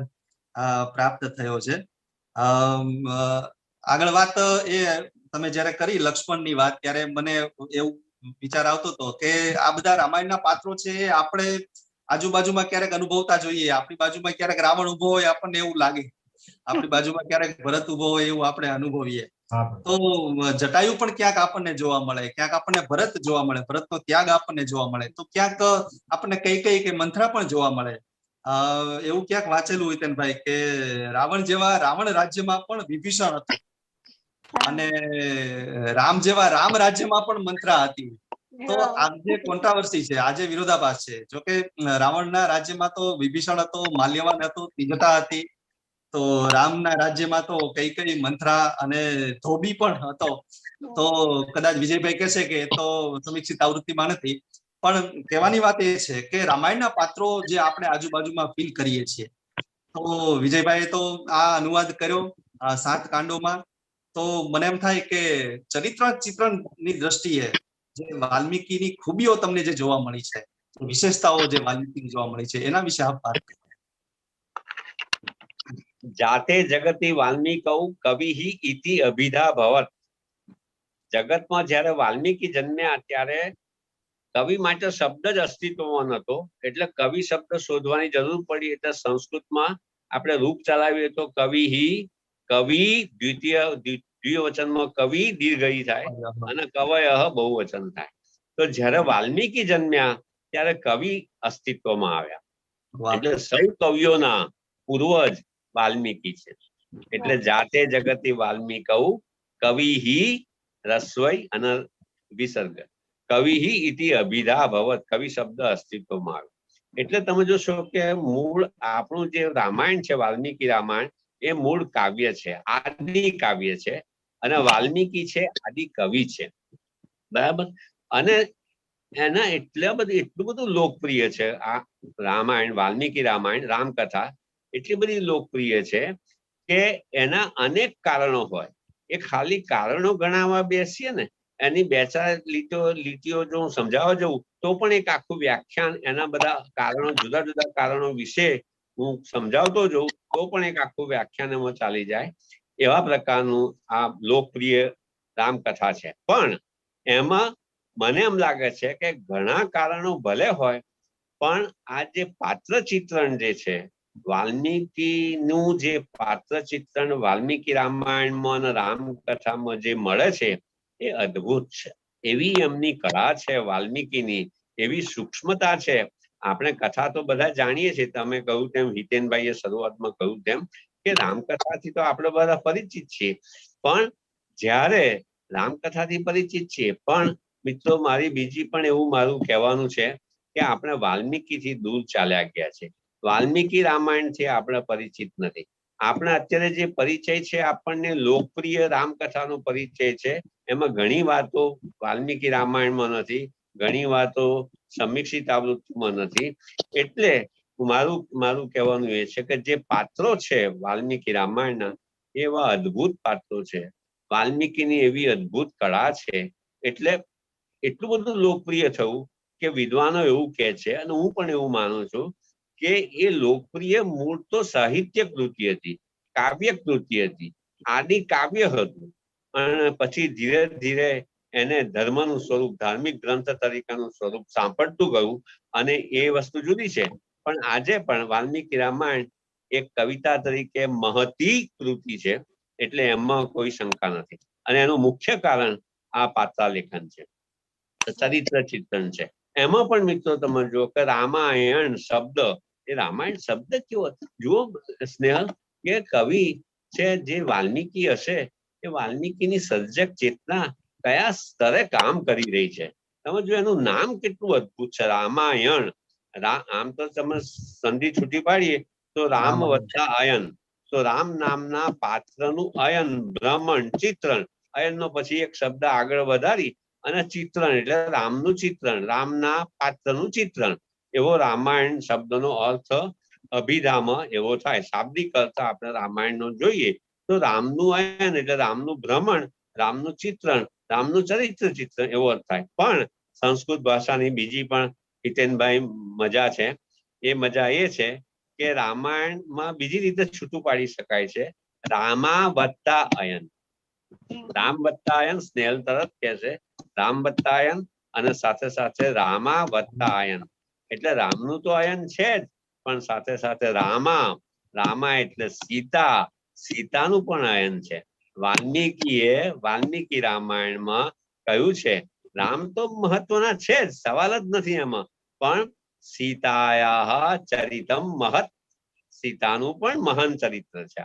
પ્રાપ્ત થયો છે. આગળ વાત એ તમે જયારે કરી લક્ષ્મણની વાત ત્યારે મને એવું વિચાર આવતો હતો કે આ બધા રામાયણના પાત્રો છે આપણે આજુબાજુમાં ક્યારેક અનુભવતા જોઈએ. આપણી બાજુમાં ક્યારેક રાવણ ઉભો હોય આપણને એવું લાગે, આપણી બાજુમાં ક્યારેક ભરત ઉભો હોય એવું આપણે અનુભવીએ. તો જટાયુ પણ ક્યાંક આપણને જોવા મળે, ક્યાંક આપણને ભરત જોવા મળે, ભરતનો ત્યાગ આપણને જોવા મળે, તો ક્યાંક આપણને કઈ કે મંથરા પણ જોવા મળે. એવું ક્યાંક વાંચેલું હિતેનભાઈ કે રાવણ રાજ્યમાં પણ વિભીષણ હતો અને રામ જેવા રામ રાજ્યમાં પણ મંત્રા હતી. તો આજે કોન્ટ્રાવર્સી છે, આજે વિરોધાભાસ છે. જોકે રાવણના રાજ્યમાં તો વિભીષણ હતો, માલ્યવાન હતો, ત્રિજટા હતી, તો રામના રાજ્યમાં તો કઈ મંથરા અને ધોબી પણ હતો. તો કદાચ વિજયભાઈ કહેશે કે એ તો સમીક્ષિત આવૃત્તિમાં નથી, પણ કહેવાની વાત એ છે કે રામાયણના પાત્રો જે આપણે આજુબાજુમાં ફીલ કરીએ છીએ, તો વિજયભાઈએ તો આ અનુવાદ કર્યો 7 કાંડોમાં. તો મને એમ થાય કે ચિત્રણની દ્રષ્ટિએ જે વાલ્મીકીની ખૂબીઓ તમને જે જોવા મળી છે, વિશેષતાઓ જે વાલ્મીકીની જોવા મળી છે, એના વિશે આપ વાત કરો. જાતે જગતી વાલ્મીકૌ કવિહિ ઇતિ અભિધા ભવત. જગતમાં જ્યારે વાલ્મીકી જન્મ્યા ત્યારે કવિ માટે શબ્દ જ અસ્તિત્વમાં નહોતો, એટલે કવિ શબ્દ શોધવાની જરૂર પડી. એટલે સંસ્કૃતમાં આપણે રૂપ ચલાવીએ તો કવિહિ, કવિ દ્વિતીય દ્વિવચનમાં કવિ દીર્ઘઈ થાય અને કવયઃ બહુવચન થાય. તો જ્યારે વાલ્મીકી જન્મ્યા ત્યારે કવિ અસ્તિત્વમાં આવ્યા. વાહ. એટલે સૌ કવિઓના પૂર્વજ વાલ્મીકી છે. એટલે જાતે જગતિ વાલ્મીકૌ કવિહી રસ્વઈ અને વિસર્ગ કવિહી ઇતિ અભિધા ભવત. કવિ શબ્દ અસ્તિત્વમાં આવ્યો. એટલે તમે જોશો કે મૂળ આપણું જે રામાયણ છે વાલ્મીકી રામાયણ એ મૂળ કાવ્ય છે, આદિ કાવ્ય છે, અને વાલ્મીકી છે આદિ કવિ છે. બરાબર. અને એના એટલું બધું લોકપ્રિય છે આ રામાયણ, વાલ્મીકી રામાયણ, રામકથા એટલી બધી લોકપ્રિય છે કે એના અનેક કારણો હોય. એ ખાલી કારણો ગણાવવા બેસીએ ને એની બે ચાર લીટીઓ જો હું સમજાવવા જઉં તો પણ એક આખું વ્યાખ્યાન એના બધા કારણો, જુદા જુદા કારણો વિશે હું સમજાવતો જઉં તો પણ એક આખું વ્યાખ્યાન એમાં ચાલી જાય. એવા પ્રકારનું આ લોકપ્રિય રામકથા છે. પણ એમાં મને એમ લાગે છે કે ઘણા કારણો ભલે હોય પણ આ જે પાત્ર ચિત્રણ જે છે વાલ્મીકીનું, જે પાત્ર ચિત્રણ વાલ્મીકી રામાયણમાં અને રામકથામાં જે મળે છે એ અદ્ભુત છે. એવી એમની કળા છે વાલ્મીકીની, એવી સૂક્ષ્મતા છે. આપણે કથા તો બધા જાણીએ છીએ, તમે કહ્યું તેમ, હિતેનભાઈએ શરૂઆતમાં કહ્યું તેમ કે રામકથાથી તો આપણે બધા પરિચિત છીએ. પણ જ્યારે રામકથાથી પરિચિત છીએ પણ મિત્રો મારી બીજી પણ એવું મારું કહેવાનું છે કે આપણે વાલ્મીકીથી દૂર ચાલ્યા ગયા છે. વાલ્મીકી રામાયણથી આપણે પરિચિત નથી. આપણે અત્યારે જે પરિચય છે આપણને લોકપ્રિય રામકથાનો પરિચય છે. એમાં ઘણી વાતો વાલ્મીકી રામાયણમાં નથી, ઘણી વાતો સમીક્ષિત આવૃત્તિમાં નથી. એટલે મારું કહેવાનું એ છે કે જે પાત્રો છે વાલ્મીકી રામાયણના એવા અદ્ભુત પાત્રો છે. વાલ્મીકીની એવી અદ્ભુત કળા છે એટલે એટલું બધું લોકપ્રિય થયું કે વિદ્વાનો એવું કહે છે અને હું પણ એવું માનું છું કે એ લોકપ્રિય મૂળ તો સાહિત્ય કૃતિ હતી, કાવ્ય કૃતિ હતી, આદિ કાવ્ય હતું. અને પછી ધીરે ધીરે એને ધર્મનું સ્વરૂપ, ધાર્મિક ગ્રંથ તરીકેનું સ્વરૂપ સાંપડતું ગયું અને એ વસ્તુ જુદી છે. પણ આજે પણ વાલ્મીકી રામાયણ એક કવિતા તરીકે મહતી કૃતિ છે. એટલે એમાં કોઈ શંકા નથી. અને એનું મુખ્ય કારણ આ પાત્રાલેખન છે, ચરિત્ર ચિંતન છે. એમાં પણ મિત્રો તમે જુઓ કે રામાયણ શબ્દ, એ રામાયણ શબ્દ કેવો જુઓ સ્નેહલ, કે કવિ છે જે વાલ્મીકી હશે એ વાલ્મીકીની સર્જક ચેતના કયા સ્તરે કામ કરી રહી છે. તમે જો એનું નામ કેટલું અદ્ભુત છે, રામાયણ. આમ તો તમે સંધિ છૂટી પાડીએ તો રામ વત્તા અયન, તો રામ નામના પાત્રનું અયન, ભ્રમણ, ચિત્રણ, અયનનો પછી એક શબ્દ આગળ વધારી અને ચિત્રણ એટલે રામનું ચિત્રણ, રામના પાત્રનું ચિત્રણ. એવો રામાયણ શબ્દનો અર્થ અભિધામાં એવો થાય. શાબ્દિક અર્થ આપણે રામાયણનો જોઈએ તો રામનું અયન એટલે રામનું ભ્રમણ, રામનું ચિત્રણ, રામનું ચરિત્ર ચિત્રણ એવો અર્થ થાય. પણ સંસ્કૃત ભાષાની બીજી પણ હિતેનભાઈ મજા છે. એ મજા એ છે કે રામાયણમાં બીજી રીતે છૂટું પાડી શકાય છે, રામા વત્તા અયન. રામ વત્તા અયન, સ્નેહલ તરત કહે છે રામ વત્તા અયન અને સાથે સાથે રામા વત્તા અયન. એટલે રામનું તો અયન છે જ પણ સાથે સાથે રામા, રામા એટલે સીતા, સીતાનું પણ અયન છે. વાલ્મીકી રામાયણમાં કહ્યું છે રામ તો મહત્વના છે જ, સવાલ જ નથી એમાં, પણ સીતાયા ચરિતમ મહત, સીતાનું પણ મહાન ચરિત્ર છે.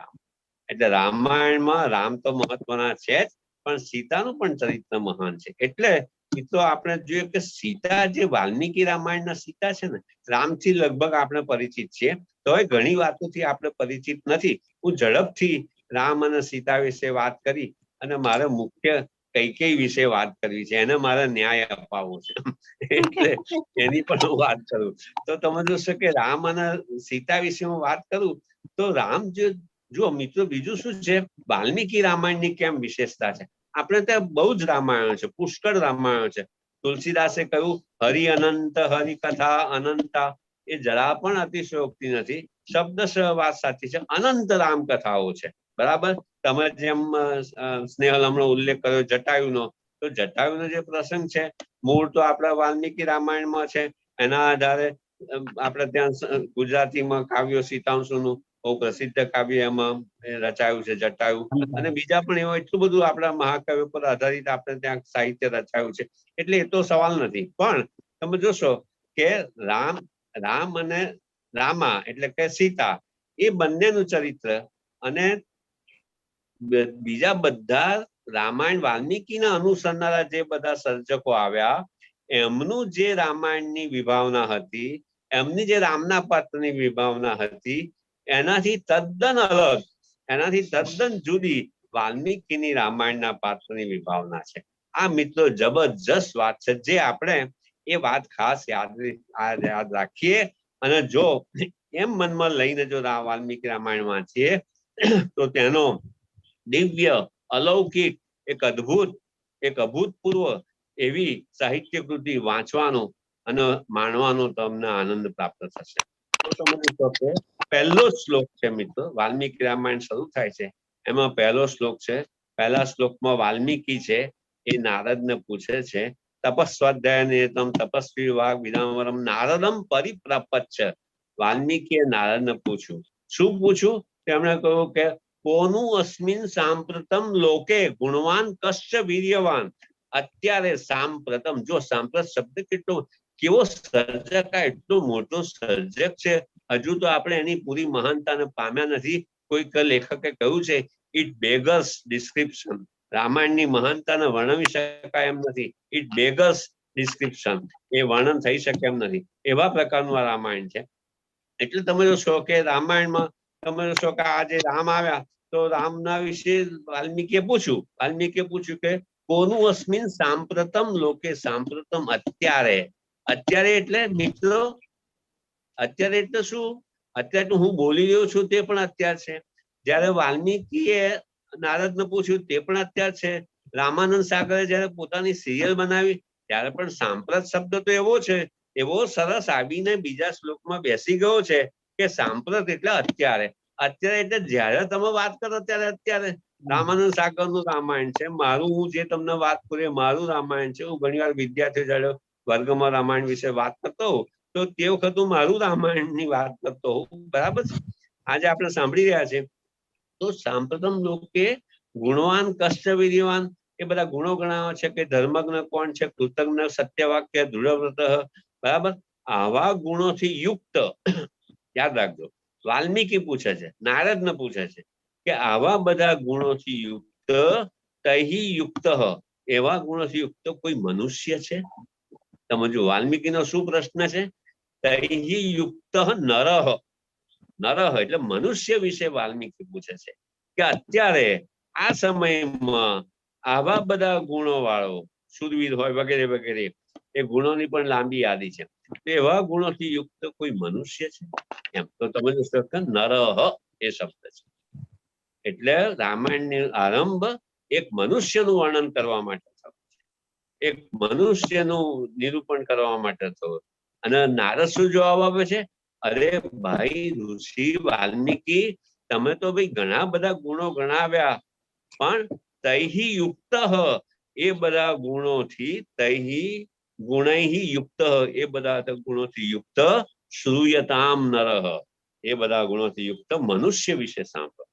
એટલે રામાયણમાં રામ તો મહત્વના છે જ પણ સીતાનું પણ ચરિત્ર મહાન છે. એટલે મિત્રો આપણે જોઈએ કે સીતા જે વાલ્મીકી રામાયણના સીતા છે ને, રામથી લગભગ આપણે પરિચિત છીએ તોય ઘણી વાતોથી આપણે પરિચિત નથી. હું ઝડપથી રામ અને સીતા વિશે વાત કરી અને મારે મુખ્ય કૈકેયી વિશે વાત કરવી છે, એને મારે ન્યાય અપાવવો છે એટલે એની પણ હું વાત કરું. તો તમે જોશો કે રામ અને સીતા વિશે હું વાત કરું તો રામ જો મિત્રો બીજું શું છે, વાલ્મીકી રામાયણની કેમ વિશેષતા છે, આપણે ત્યાં બહુ જ રામાયણ છે, પુષ્કળ રામાયણ છે. તુલસીદાસે કહ્યું હરિ અનંત, હરિ કથા અનંતા. એ જરા પણ અતિશયોક્તિ નથી, શબ્દશ વાત સાચી છે. અનંત રામકથાઓ છે. બરાબર. તમે જેમ સ્નેહલ હમણાં ઉલ્લેખ કર્યો જટાયુનો, તો જટાયુનો જે પ્રસંગ છે મૂળ તો આપણા વાલ્મીકી રામાયણમાં છે. એના આધારે આપણે ત્યાં ગુજરાતીમાં કાવ્યો સીતાંશુનું બહુ પ્રસિદ્ધ કાવ્ય એમાં રચાયું છે, જટાયુ, અને બીજા પણ એવા એટલું બધું આપણા મહાકાવ્યો પર આધારિત આપણે ત્યાં સાહિત્ય રચાયું છે. એટલે એ તો સવાલ નથી, પણ તમે જોશો કે રામ અને રામા એટલે કે સીતા, એ બંનેનું ચરિત્ર અને બીજા બધા રામાયણ વાલ્મીકીના અનુસરનારા જે બધા સર્જકો આવ્યા, એમનું જે રામાયણની વિભાવના હતી, એમની જે રામના પાત્રની વિભાવના હતી, એનાથી તદ્દન અલગ, એનાથી તદ્દન જુદી વાલ્મીકીની રામાયણના પાત્રની વિભાવના છે. આ મિત્રો જબરજસ્ત વાત છે, જે આપણે એ વાત ખાસ યાદ રાખીએ, અને જો એમ મનમાં લઈને જો વાલ્મીકી રામાયણ વાંચીએ તો તેનો દિવ્ય, અલૌકિક, એક અભૂતપૂર્વ એવી સાહિત્ય કૃતિ વાંચવાનો અને માણવાનો તમને આનંદ પ્રાપ્ત થશે. તો સમજો છો કે પહેલો શ્લોક છે મિત્રો, વાલ્મીકી રામાયણ શરૂ થાય છે, એમાં પહેલો શ્લોક છે. પહેલા શ્લોકમાં વાલ્મીકી છે એ નારદને પૂછે છે, તપસ્વાધ્યાય તપસ્વી વાગ વિદામરમ નારદમ પરિપ્રપચ્છ. વાલ્મીકીએ નારદને પૂછ્યું. શું પૂછ્યું? તેમણે કહ્યું કે કોનું અસ્મિન સાંપ્રતમ લોકે ગુણવાન કશ્ચ વીર્યવાન. અત્યારે સાંપ્રતમ, જો સાંપ્રત શબ્દ કેવો સર્જક, એટલો મોટો સર્જક છે, હજુ તો આપણે એની પૂરી મહાનતાને પામ્યા નથી. કોઈક લેખકે કહ્યું છે, ઇટ બેગર્સ ડિસ્ક્રિપ્શન. રામાયણની મહાનતાને વર્ણવી શકાય એમ નથી. ઇટ બેગર્સ ડિસ્ક્રિપ્શન, એ વર્ણન થઈ શકે એમ નથી. એવા પ્રકારનું આ રામાયણ છે. એટલે તમે જોશો કે રામાયણમાં તમે જોશો કે આ જે રામ આવ્યા, તો રામના વિશે વાલ્મીકીએ પૂછ્યું કે કોનું અસ્મિન સાંપ્રતમ લોકે, સાંપ્રતમ અત્યારે. અત્યારે એટલે મિત્રો, અત્યારે એટલે શું? અત્યારે તો હું બોલી રહ્યો છું તે પણ અત્યારે છે. જયારે વાલ્મીકીએ નારદને પૂછ્યું તે પણ અત્યારે છે. રામાનંદ સાગરે જયારે પોતાની સિરિયલ બનાવી ત્યારે પણ સાંપ્રત શબ્દ તો એવો છે, એવો સરસ આવીને બીજા શ્લોકમાં બેસી ગયો છે કે સાંપ્રત એટલે અત્યારે. અત્યારે એટલે જયારે તમે વાત કરો ત્યારે અત્યારે. રામાનંદ સાગર નું રામાયણ છે, મારું, હું જે તમને વાત કરું મારું રામાયણ છે. હું ઘણી વાર વિદ્યાર્થીઓ જયારે વર્ગમાં રામાયણ વિશે વાત કરતો હોઉં તો તે વખત હું મારું રામાયણ ની વાત કરતો હોઉં. બરાબર છે. આજે આપણે સાંભળી રહ્યા છે તો સાંપ્રતમ લોકે ગુણવાન કશ્ચ વીર્યવાન, એ બધા ગુણો ગણાવે છે કે ધર્મજ્ઞ કોણ છે, કૃતજ્ઞ, સત્યવાક્ય, દૃઢવ્રત. બરાબર. આવા ગુણોથી યુક્ત, યાદ રાખજો, વાલ્મીકી પૂછે છે, નારદને પૂછે છે કે આવા બધા ગુણોથી યુક્ત, તૈહિ યુક્ત, એવા ગુણોથી યુક્ત કોઈ મનુષ્ય છે? સમજો, વાલ્મીકીનો શું પ્રશ્ન છે? તૈહિ યુક્ત નરહ. નરહ એટલે મનુષ્ય વિશે વાલ્મીકી પૂછે છે કે અત્યારે આ સમયમાં આવા બધા ગુણો વાળો સુરવીર હોય વગેરે વગેરે, એ ગુણોની પણ લાંબી યાદી છે. એવા ગુણોથી યુક્ત કોઈ મનુષ્ય છે એમ. તો તમે નરહ એ શબ્દ છે. એટલે રામાયણનો આરંભ એક મનુષ્યનું વર્ણન કરવા માટે થયો છે, એક મનુષ્યનું નિરૂપણ કરવા માટે થયો. અને નારદ શું જવાબ આપે છે? અરે ભાઈ ઋષિ વાલ્મીકી, તમે તો ભાઈ ઘણા બધા ગુણો ગણાવ્યા, પણ તૈહિ યુક્ત, એ બધા ગુણોથી, તૈહિ ગુણૈહિ યુક્ત, એ બધા ગુણોથી યુક્ત શ્રૂયતામ નરહ, એ બધા ગુણોથી યુક્ત મનુષ્ય વિશે સાંભળો.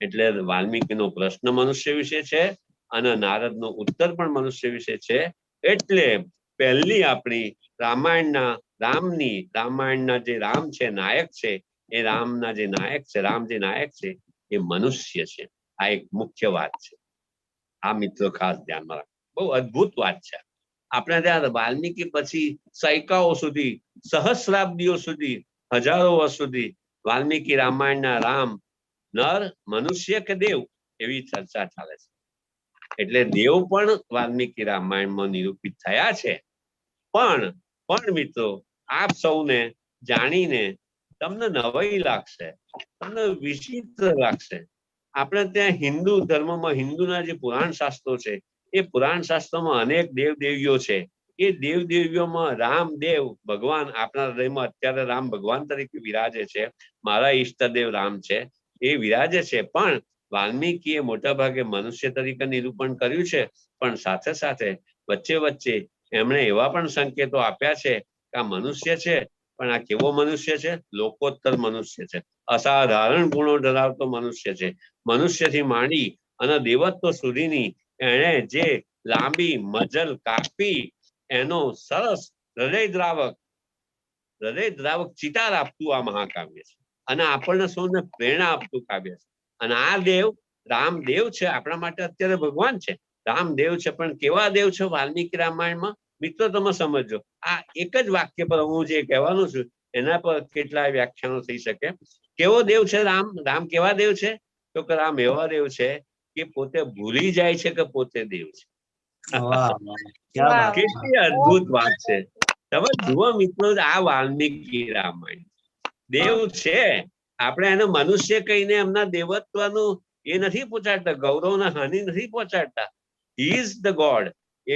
એટલે વાલ્મીકીનો પ્રશ્ન મનુષ્ય વિશે છે અને નારદનો ઉત્તર પણ મનુષ્ય વિશે છે. એટલે પહેલી આપણી રામાયણના જે રામ છે, નાયક છે, એ રામના જે નાયક છે, રામ જે નાયક છે એ મનુષ્ય છે. આ એક મુખ્ય વાત છે. આ મિત્રો ખાસ ધ્યાનમાં રાખો, બહુ અદ્ભુત વાત છે. આપણે ત્યાં વાલ્મીકી પછી સૈકાઓ સુધી, સહસ્રાબ્દીઓ સુધી, હજારો વર્ષ સુધી વાલ્મીકી રામાયણના રામ નર, મનુષ્ય કે દેવ, એવી ચર્ચા ચાલે છે. એટલે દેવ પણ વાલ્મીકી રામાયણમાં નિરૂપિત થયા છે. પણ મિત્રો, આપ સૌને જાણીને તમને નવાઈ લાગશે, તમને વિચિત્ર લાગશે. આપણે ત્યાં હિન્દુ ધર્મમાં, હિન્દુના જે પુરાણ શાસ્ત્રો છે, એ પુરાણ શાસ્ત્રોમાં અનેક દેવ દેવીઓ છે. એ દેવ દેવીઓમાં રામદેવ ભગવાન આપણા હૃદયમાં અત્યારે રામ ભગવાન તરીકે વિરાજે છે. મારા ઈષ્ટદેવ રામ છે, એ વિરાજે છે. પણ વાલ્મીકીએ મોટા ભાગે મનુષ્ય તરીકે નિરૂપણ કર્યું છે. પણ સાથે સાથે વચ્ચે વચ્ચે એમણે એવા પણ સંકેતો આપ્યા છે કે આ મનુષ્ય છે પણ આ કેવો મનુષ્ય છે? લોકોત્તર મનુષ્ય છે, અસાધારણ ગુણો ધરાવતો મનુષ્ય છે. મનુષ્યથી માંડી અને દેવત્વ સુધીની એણે જે લાંબી મજલ કાપી એનો સરસ હૃદય દ્રાવક ચિતાર આપતું આ મહાકાવ્ય છે અને આપણને સૌને પ્રેરણા આપતું કાવ્ય છે. અને આ દેવ રામદેવ છે, આપણા માટે અત્યારે ભગવાન છે, રામદેવ છે. પણ કેવા દેવ છે વાલ્મીકી રામાયણમાં? મિત્રો તમે સમજો, આ એક જ વાક્ય પર હું જે કહેવાનું છું એના પર કેટલાય વ્યાખ્યાનો થઈ શકે. કેવો દેવ છે રામ? રામ કેવા દેવ છે? તો કે રામ એવા દેવ છે કે પોતે ભૂલી જાય છે કે પોતે દેવ છે. કેટલી અદ્ભુત વાત છે. તમે જુઓ મિત્રો, આ વાલ્મીકી રામાયણ દેવ છે. આપણે એને મનુષ્ય કહીને એમના દેવત્વનું એ નથી પહોંચાડતા, ગૌરવને હાનિ નથી પહોંચાડતા. He is the God. એ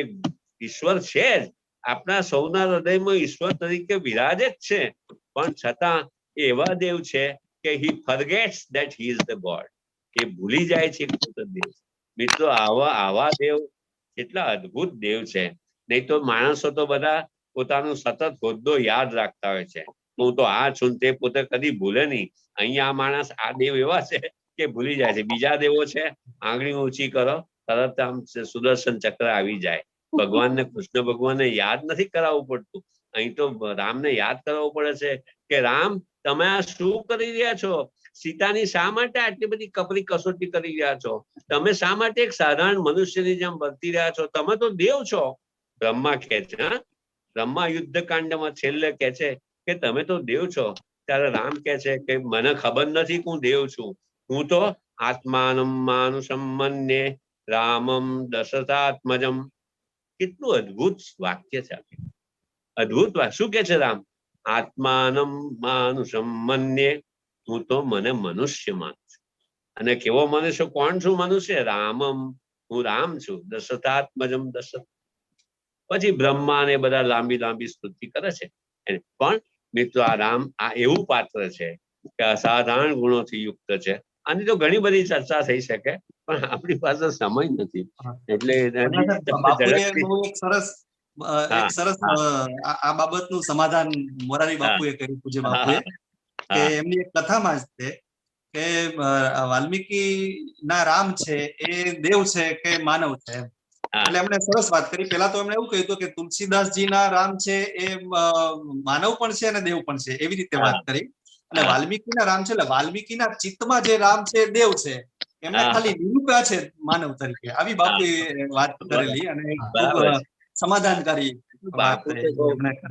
ઈશ્વર છે જ, આપણા સૌના હૃદયમાં ઈશ્વર તરીકે વિરાજે જ છે. પણ છતાં એવા દેવ છે કે he forgets that he is the God. એ ભૂલી જાય છે કે પોતે દેવ. મિત્રો, આવા દેવ કેટલા અદ્ભુત દેવ છે. નહીં તો માણસો તો બધા પોતાનું સતત હોદ્દો યાદ રાખતા હોય છે. હું તો આ છું, તે પોતે કદી ભૂલે નહીં. અહીંયા આ માણસ, આ દેવ એવા છે કે ભૂલી જાય છે. બીજા દેવો છે, આંગળી ઊંચી કરો તરત આમ સુદર્શન ચક્ર આવી જાય. ભગવાનને, કૃષ્ણ ભગવાનને યાદ નથી કરાવવું પડતું. અહીં તો રામને યાદ કરાવવું પડે છે કે રામ, તમે આ શું કરી રહ્યા છો? સીતાની શા માટે આટલી બધી કપરી કસોટી કરી રહ્યા છો? તમે શા માટે એક સાધારણ મનુષ્યની જેમ વર્તી રહ્યા છો? તમે તો દેવ છો. બ્રહ્મા કહે છે, બ્રહ્મા યુદ્ધ કાંડમાં છેલ્લે કહે છે કે તમે તો દેવ છો. ત્યારે રામ કહે છે કે મને ખબર નથી હું દેવ છું. હું તો આત્માનમ માનુષમ મન્યે રામમ દશરથાત્મજમ. કેટલું અદ્ભુત વાક્ય છે, અદ્ભુત વાત. શું કે છે રામ? આત્માનમ માનુષમ મન્યે. હું તો મને મનુષ્ય માનું છું. અને કેવો મનુષ્ય? કોણ છું મનુષ્ય? રામમ, હું રામ છું. દશરથાત્મજમ, દશરથ. પછી બ્રહ્મા ને બધા લાંબી સ્તુતિ કરે છે. પણ મિત્રો, આ રામ આ એવું પાત્ર છે કે અસાધારણ ગુણોથી યુક્ત છે. આની તો ઘણી બધી ચર્ચા થઈ શકે, પણ આપણી પાસે સમય નથી. એટલે એક સરસ આ બાબતનું સમાધાન મોરારી બાપુએ કર્યું, પૂજ્ય બાપુએ, કે એમની એક કથામાં જ છે કે વાલ્મીકી ના રામ છે એ દેવ છે કે માનવ છે. એટલે એમણે સરસ વાત કરી. પેલા તો એમણે એવું કહ્યું કે તુલસીદાસજી ના રામ છે એ માનવ પણ છે અને દેવ પણ છે, એવી રીતે વાત કરી. અને વાલ્મીકી ના રામ છે એટલે વાલ્મીકી ના ચિત્તમાં જે રામ છે દેવ છે, એમને ખાલી નિરૂપ્યા છે માનવ તરીકે. આવી બાપુએ વાત કરેલી અને ખૂબ સમાધાનકારી વાત.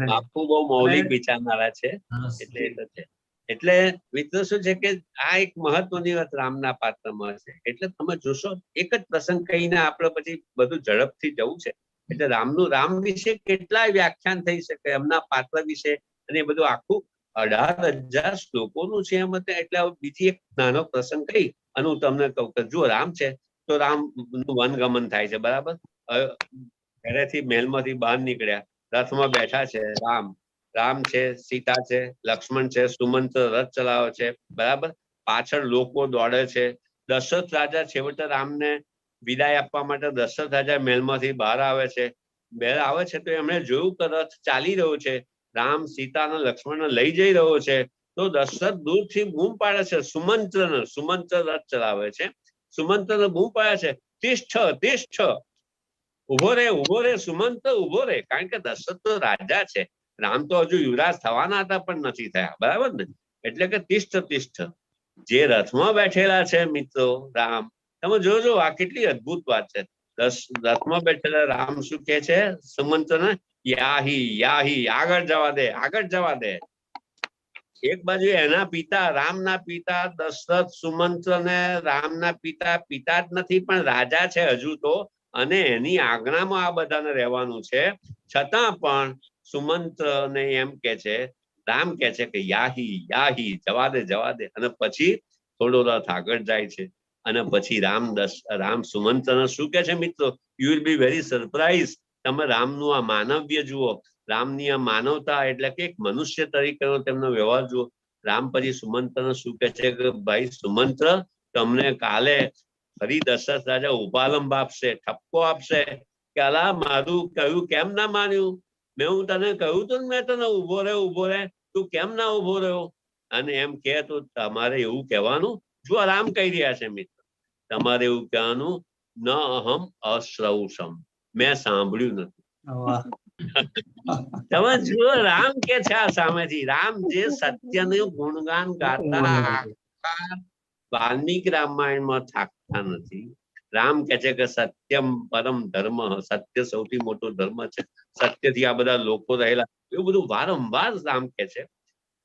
બાપુ બહુ મૌલિક વિચારનારા છે. એટલે મિત્રો શું છે કે આ એક મહત્વની વાત રામના પાત્રમાં છે. એટલે તમે જોશો, એક જ પ્રસંગ કહીને આપણે પછી બધું ઝડપથી જવું છે. એટલે રામ વિશે કેટલાય વ્યાખ્યાન થઈ શકે, એમના પાત્ર વિશે. અને બધું આખું 18,000 શ્લોકોનું છે એમ. એટલે બીજી એક નાનો પ્રસંગ કહી અને હું તમને કહું કે જો રામ છે તો રામ નું વનગમન થાય છે, બરાબર. ઘરેથી મહેલમાંથી બહાર નીકળ્યા, રથમાં બેઠા છે રામ છે, સીતા છે, લક્ષ્મણ છે, સુમંત્ર રથ ચલાવે છે, બરાબર. પાછળ લોકો દોડે છે. દશરથ રાજા છેવટે રામને વિદાય આપવા માટે દશરથ રાજા મહેલમાંથી બહાર આવે છે. તો એમણે જોયું કે રથ ચાલી રહ્યો છે, રામ સીતા અને લક્ષ્મણને લઈ જઈ રહ્યો છે. તો દશરથ દૂરથી બૂમ પાડે છે સુમંત્ર રથ ચલાવે છે. સુમંત્રને બૂમ પાડે છે, તિષ્ઠ, ઉભો રે સુમંત્ર, ઉભો રે. કારણ કે દશરથ તો રાજા છે, રામ તો હજુ યુવરાજ થવાના હતા પણ નથી થયા, બરાબર ને. એટલે કે તિષ્ઠ. જે રથમાં બેઠેલા છે મિત્રો રામ, તમે જોજો આ કેટલી અદ્ભુત વાત છે. રથમાં બેઠેલા રામ શું કે છે સુમંત્રને? યાહી, આગળ જવા દે. એક બાજુ એના પિતા, રામના પિતા દશરથ, સુમંત્ર ને રામના પિતા જ નથી પણ રાજા છે હજુ તો, અને એની આજ્ઞામાં આ બધાને રહેવાનું છે. છતાં પણ સુમંત્ર ને એમ કે છે, રામ કે છે કે યાહી, જવા દે. અને પછી થોડો રથ આગળ જાય છે. અને પછી રામ સુમંત્રને શું કે છે મિત્રો? You will be very surprise. તમે રામનું આ માનવ્ય જુઓ, રામની આ માનવતા, એટલે કે એક મનુષ્ય તરીકેનો તેમનો વ્યવહાર જુઓ. રામ પછી સુમંત્રને શું કે છે કે ભાઈ સુમંત્ર, તમને કાલે ફરી દશરથ રાજા ઉપાલંબ આપશે, ઠપકો આપશે કે અલા મારું કહ્યું કેમ ના માન્યું? હું તને કહ્યું તું, મેં તને ઉભો રે. તું કેમ ના ઉભો રહ્યો? અને એમ કે તો તમારે એવું કહેવાનું, જો રામ કહી રહ્યા છે મિત્ર, તમારે એવું કહેવાનું, ન અહમ અશ્રૌષમ, મેં સાંભળ્યું નથી. વાહ. તમે જુઓ રામ કે છે આ સામેથી, રામ જે સત્યનું ગુણગાન ગાતા વાલ્મીકી રામાયણમાં થાકતા નથી. રામ કે છે કે સત્યમ પરમ ધર્મ, સત્ય સૌથી મોટો ધર્મ છે, સત્યથી આ બધા લોકો રહેલા, એવું બધું વારંવાર રામ કે છે.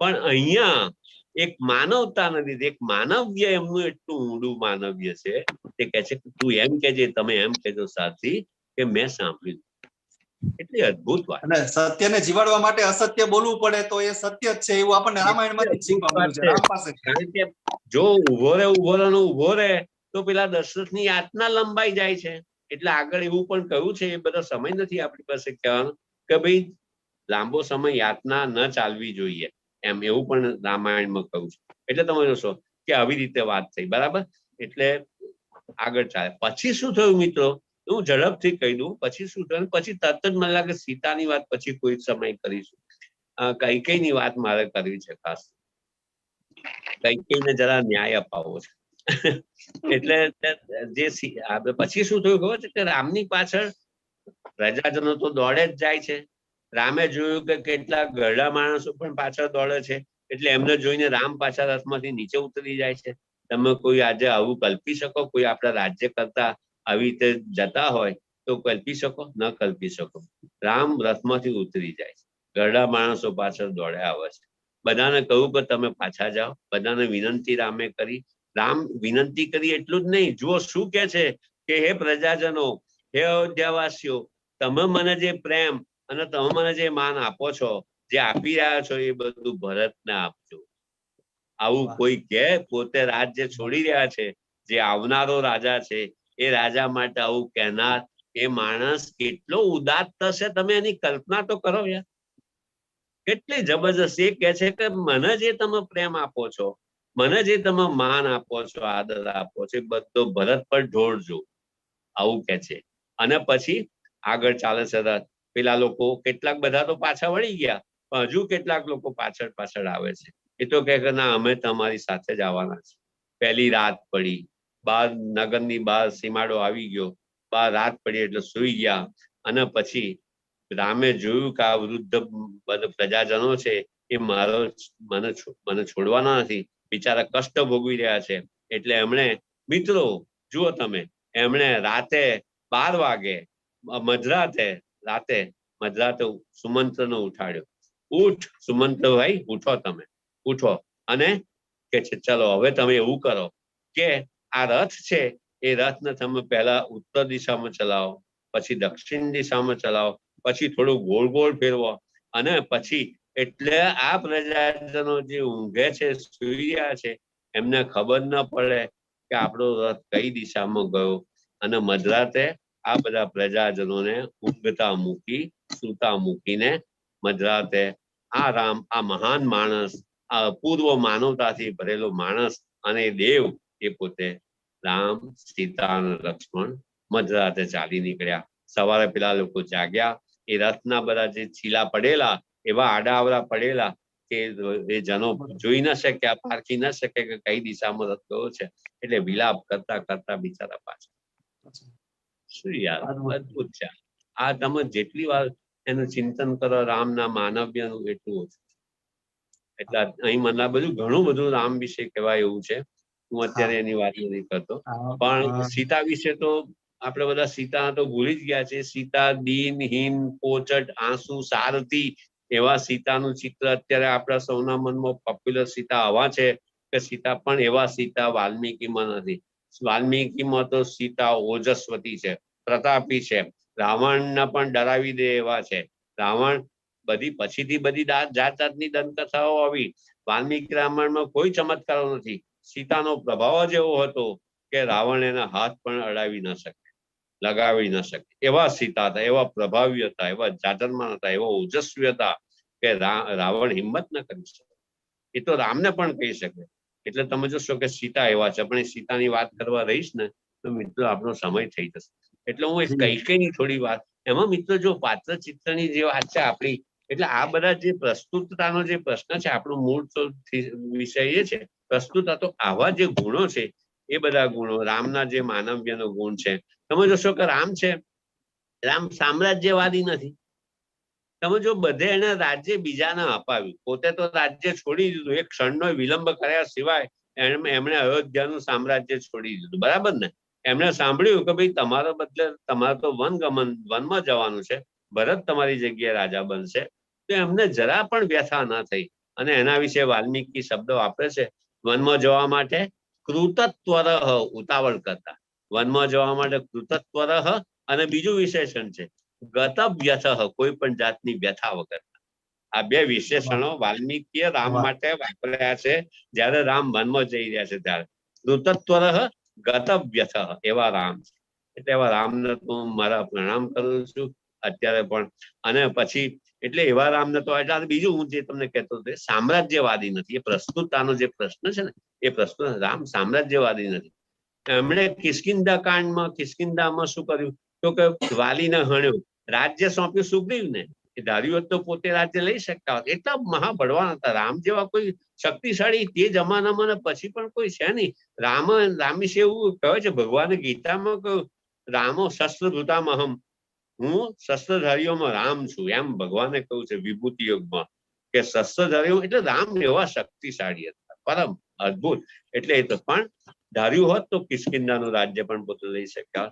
પણ અહીંયા એક માનવતા નથી, એક માનવ્ય એમનું એટલું ઊંડું માનવ્ય છે. તે કહે છે કે તું એમ કેજે, તમે એમ કહેજો સાથી કે મેં સાંભળ્યું. એટલી અદ્ભુત વાત. અને સત્યને જીવાડવા માટે અસત્ય બોલવું પડે તો એ સત્ય જ છે એવું આપણને રામાયણમાંથી જ શીખવા મળ્યું છે, રામ પાસે. કારણ કે જો ઉભો રે તો પેલા દશરથની યાતના લંબાઈ જાય છે. એટલે આગળ એવું પણ કહ્યું છે, એ બધો સમય નથી આપણી પાસે કહેવાનો, કે ભાઈ લાંબો સમય યાતના ન ચાલવી જોઈએ, એમ એવું પણ રામાયણમાં કહ્યું છે. એટલે તમે જોશો કે આવી રીતે વાત થઈ, બરાબર. એટલે આગળ ચાલે. પછી શું થયું મિત્રો, હું ઝડપથી કહી દઉં. પછી શું થયું, પછી તરત જ મને લાગે સીતાની વાત પછી કોઈ સમય કરીશું. કૈકેયીની વાત મારે કરવી છે ખાસ. કૈકેયીને જરા ન્યાય અપાવવો છે. એટલે જે પછી શું થયું ખબર છે કે રામની પાછળ પ્રજાજનો તો દોડે જ જાય છે. રામે જોયું કે કેટલાક ઘરડા માણસો પણ પાછળ દોડે છે, એટલે એમને જોઈને રામ પાછા રથમાંથી નીચે ઉતરી જાય છે. તમે કોઈ આજે આવું કલ્પી શકો? કોઈ આપણા રાજ્ય કરતા આવી રીતે જતા હોય તો કલ્પી શકો? ન કલ્પી શકો. રામ રથમાંથી ઉતરી જાય છે, ઘરડા માણસો પાછળ દોડે આવે છે. બધાને કહ્યું કે તમે પાછા જાઓ. બધાને વિનંતી રામે કરી. રામ વિનંતી કરી એટલું જ નહીં, જુઓ શું કે છે કે હે પ્રજાજનો, હે અયોધ્યાવાસીઓ, તમે મને જે પ્રેમ અને તમે મને જે માન આપો છો, જે આપી રહ્યા છો, એ બધું ભરતને આપજો. આવું કોઈ કે પોતે રાજ્ય છોડી રહ્યા છે, જે આવનારો રાજા છે એ રાજા માટે આવું કહેનાર એ માણસ કેટલો ઉદાત્ત થશે, તમે એની કલ્પના તો કરો યાર. કેટલી જબરજસ્ત. એ કે છે કે મને જે તમે પ્રેમ આપો છો, મને જે તમે માન આપો છો, આદર આપો છો, એ બધો ભરત પર ઢોળજો, આવું કે છે. અને પછી આગળ ચાલે છે રથ. પેલા લોકો કેટલાક બધા તો પાછા વળી ગયા, પણ હજુ કેટલાક લોકો પાછળ પાછળ આવે છે. એ તો કે ના, અમે તમારી સાથે જ આવવાના છે. પહેલી રાત પડી, બહાર નગરની બહાર સીમાડો આવી ગયો, બહાર રાત પડી એટલે સુઈ ગયા. અને પછી રામે જોયું કે આ વૃદ્ધ બધા પ્રજાજનો છે એ મને છોડવાના નથી, બિચારા કષ્ટ ભોગવી રહ્યા છે. એટલે એમણે, મિત્રો જુઓ તમે, એમણે રાતે 12 વાગે મધરાતે સુમંત્રનો ઉઠાડ્યો. ઉઠ સુમંત્ર ભાઈ, ઉઠો, તમે ઉઠો. અને કે છે ચલો હવે તમે એવું કરો કે આ રથ છે એ રથને તમે પહેલા ઉત્તર દિશામાં ચલાવો, પછી દક્ષિણ દિશામાં ચલાવો, પછી થોડું ગોળ ગોળ ફેરવો, અને પછી એટલે આ પ્રજાજનો જે ઊંઘે છે, સુઈ રહ્યા છે, એમને ખબર ન પડે કે આપણો રથ કઈ દિશામાં ગયો. અને મધરાતે આ બધા પ્રજાજનોને ઊંઘતા મૂકી, સૂતા મૂકીને મધરાતે આ રામ, આ મહાન માણસ, આ પૂર્વ માનવતાથી ભરેલો માણસ અને દેવ, એ પોતે રામ, સીતા અને લક્ષ્મણ મધરાતે ચાલી નીકળ્યા. સવારે પેલા લોકો જાગ્યા. એ રથના બધા જે છીલા પડેલા, એવા આડાઅવળા પડેલા કે એ જનો જોઈ ન શક્યા, પારખી ન શકે કે કઈ દિશામાં રથ ગયો છે. એટલે વિલાપ કરતા કરતા બિચારા પાછા. શું યાર અદભુત છે. આ તમે જેટલી વાર એનું ચિંતન કરો રામના માનવ્યનું, એટલું ઓછું. એટલે અહીં મને બધું ઘણું બધું રામ વિશે કહેવાય એવું છે. હું અત્યારે એની વાત નથી કરતો, પણ સીતા વિશે તો આપણે બધા સીતા તો ભૂલી જ ગયા છે. સીતા દીનહીન, પોચટ, આંસુ, સારથી, એવા સીતાનું ચિત્ર અત્યારે આપણા સૌના મનમાં પોપ્યુલર સીતા આવા છે કે સીતા પણ એવા સીતા વાલ્મીકીમાં નથી. વાલ્મીકીમાં તો સીતા ઓજસ્વતી છે, પ્રતાપી છે, રાવણને પણ ડરાવી દે એવા છે. રાવણ પછીથી બધી જાત જાતની દંતકથાઓ આવી. વાલ્મીકી રામાયણમાં કોઈ ચમત્કારો નથી. સીતાનો પ્રભાવ જ એવો હતો કે રાવણ એના હાથ પણ અડાવી ન શકે, લગાવી ન શકે. એવા સીતા હતા, એવા પ્રભાવી હતા, એવા જાજરમાન હતા, એવા ઓજસ્વી હતા કે રાવણ હિંમત ન કરી શકે. એ તો રામને પણ કહી શકે. એટલે તમે જોશો કે સીતા એવા છે. પણ એ સીતાની વાત કરવા રહીશ ને તો મિત્રો આપણો સમય થઈ જશે. એટલે હું કૈકેયીની થોડી વાત, એમાં મિત્રો જો પાત્ર ચિત્રની જે વાત છે આપણી, એ એટલે આ બધા જે પ્રસ્તુતતાનો જે પ્રશ્ન છે, આપણું મૂળ તો વિષય એ છે પ્રસ્તુતતા. તો આવા જે ગુણો છે એ બધા ગુણો રામના જે માનવ્યનો ગુણ છે. તમે જોશો કે રામ છે, રામ સામ્રાજ્યવાદી નથી. તમે જો બધે એને રાજ્ય બીજાને અપાવ્યું, પોતે તો રાજ્ય છોડી દીધું. એક ક્ષણનો વિલંબ કર્યા સિવાય એમણે અયોધ્યાનું સામ્રાજ્ય છોડી દીધું, બરાબર ને? એમણે સાંભળ્યું કે ભાઈ તમારો બદલે તમારે તો વનમાં જવાનું છે, ભરત તમારી જગ્યાએ રાજા બનશે. તો એમને જરા પણ વ્યથા ના થઈ. અને એના વિશે વાલ્મીકી શબ્દ વાપરે છે, વનમાં જવા માટે કૃતત્વરહ, ઉતાવળ કરતા. વનમાં જવા માટે કૃતત્વરહ, અને બીજું વિશેષણ છે ગતવ્યથઃ, કોઈ પણ જાતની વ્યથા વગર. આ બે વિશેષણો વાલ્મીકીએ રામ માટે વાપર્યા છે જ્યારે રામ વનમાં જઈ રહ્યા છે ત્યારે. કૃતત્વરહ, ગતવ્યથઃ, એવા રામ છે. એટલે એવા રામને તો મારા પ્રણામ કરું છું અત્યારે પણ. અને પછી એટલે એવા રામને તો એટલે બીજું હું જે તમને કહેતો હતો, સામ્રાજ્યવાદી નથી. એ પ્રસ્તુતતાનો જે પ્રશ્ન છે ને, એ પ્રશ્ન, રામ સામ્રાજ્યવાદી નથી. એમણે કિષ્કિંધા કાંડમાં, કિષ્કિંધામાં શું કર્યું તો કે વાલીને હણ્યો, રાજ્ય સોંપ્યું સુગ્રીવને. એ ધાર્યું હોત તો પોતે રાજ્ય લઈ શકતા હોત. એટલા મહાબળવાન હતા. રામ જેવા કોઈ શક્તિશાળી તે જમાનામાં ને પછી પણ કોઈ છે નહીં. રામ વિશે એવું કહે છે ભગવાને ગીતામાં કહ્યું, રામો શસ્ત્રભૂતામહમ, હું શસ્ત્રધારીઓમાં રામ છું, એમ ભગવાને કહ્યું છે વિભૂતિ યોગમાં, કે શસ્ત્રધારીઓ એટલે રામ એવા શક્તિશાળી હતા, પરમ અદભુત. એટલે એ તો પણ ધાર્યું હોત તો કિષ્કિંધાનું રાજ્ય પણ પોતે લઈ શક્યા.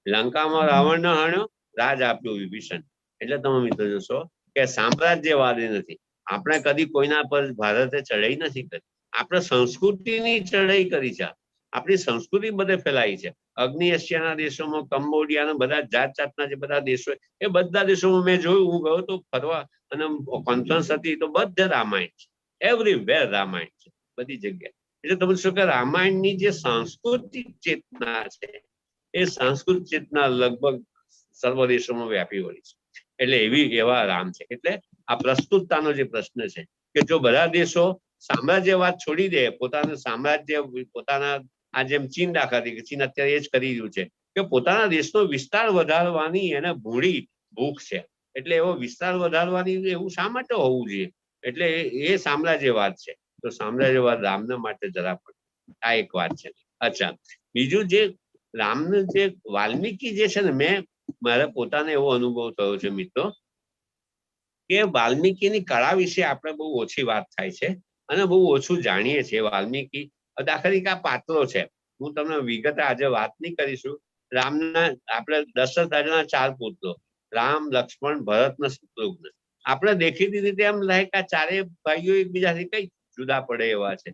લંકામાં રાવણને હણ્યો, રાજ આપ્યું વિભીષણ. એટલે તમે મિત્રો જોશો કે સામ્રાજ્યવાદી નથી. આપણે કદી કોઈના પર ભારતે ચડાઈ નથી કરી. આપણે સંસ્કૃતિની ચડાઈ કરી છે. આપણી સંસ્કૃતિ બધે ફેલાઈ છે. અગ્નિ એશિયાના દેશોમાં, કંબોડિયાના બધા જાત જાતના જે બધા દેશો, એ બધા દેશોમાં મેં જોયું. હું ગયો તો ફરવા અને કોન્ફરન્સ હતી તો બધે રામાયણ છે. એવરીવેર રામાયણ છે, બધી જગ્યાએ. એટલે તમે શું કે રામાયણની જે સાંસ્કૃતિક ચેતના છે, એ સાંસ્કૃતિક ચેતના લગભગ સર્વ દેશોમાં વ્યાપી હોય છે. એટલે એવા રામ છે. એટલે આ પ્રસ્તુતતાનો જે પ્રશ્ન છે કે જો બધા દેશો સામ્રાજ્યવાદ છોડી દે, પોતાનું સામ્રાજ્ય, પોતાના, આ જેમ ચીન દાખલા તરીકે, ચીન અત્યારે એ જ કરી રહ્યું છે કે પોતાના દેશનો વિસ્તાર વધારવાની એને ભૂખ છે. એટલે એવો વિસ્તાર વધારવાની એવું શા માટે હોવું જોઈએ? એટલે એ સામ્રાજ્યવાદ છે. તો સામ્રાજ્યવાદ રામના માટે જરા પણ, આ એક વાત છે. અચ્છા, બીજું જે રામનું જે વાલ્મીકી જે છે ને, મારે પોતાને એવો અનુભવ થયો છે મિત્રો કે વાલ્મીકીની કળા વિશે આપણે બહુ ઓછી વાત થાય છે અને બહુ ઓછું જાણીએ છીએ. વાલ્મીકી દાખલા તરીકે આ પાત્રો છે, હું તમને વિગતે આજે વાત નહીં કરીશું. રામના આપણે દશરથ રાજાના 4 પુત્રો, રામ, લક્ષ્મણ, ભરત ને શત્રુઘ્ન. આપણે દેખીતી રીતે એમ લાગે કે આ ચારેય ભાઈઓ એકબીજાથી કઈ જુદા પડે એવા છે.